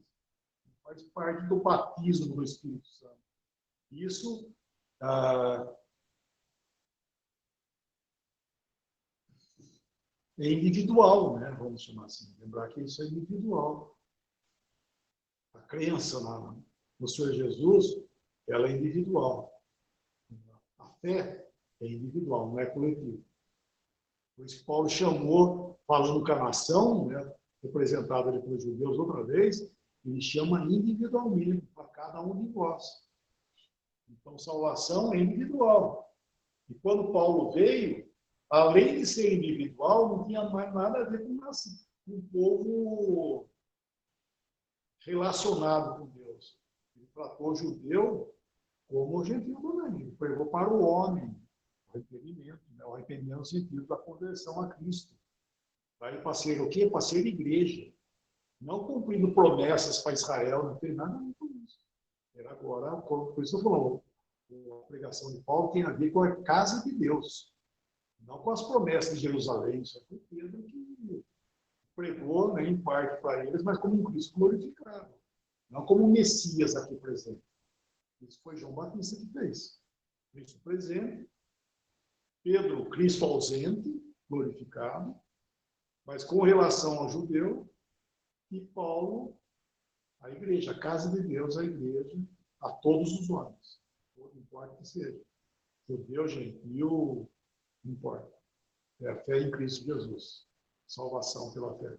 B: Faz parte do batismo do Espírito Santo. Isso é individual, né? Vamos chamar assim. Lembrar que isso é individual. A crença no Senhor Jesus, ela é individual. A fé é individual, não é coletiva. Por isso que Paulo chamou, falando com a nação, né, representada pelos judeus outra vez, ele chama individualmente para cada um de vós. Então, salvação é individual. E quando Paulo veio, além de ser individual, não tinha mais nada a ver com o povo relacionado com Deus. Ele tratou o judeu como o gentil também. Ele pregou para o homem o arrependimento, né? O arrependimento no sentido da conversão a Cristo. Para ser o quê? Para ser igreja. Não cumprindo promessas para Israel, não tem nada a ver com isso. Era agora, por isso eu falo, a pregação de Paulo tem a ver com a casa de Deus, não com as promessas de Jerusalém. Isso foi Pedro que pregou, né, em parte para eles, mas como um Cristo glorificado, não como um Messias aqui presente. Isso foi João Batista que fez. Cristo presente, Pedro, Cristo ausente, glorificado, mas com relação ao judeu, e Paulo, a igreja, a casa de Deus, a igreja, a todos os homens. Não importa que seja. Judeu, gentil, não importa. É a fé em Cristo Jesus. Salvação pela fé.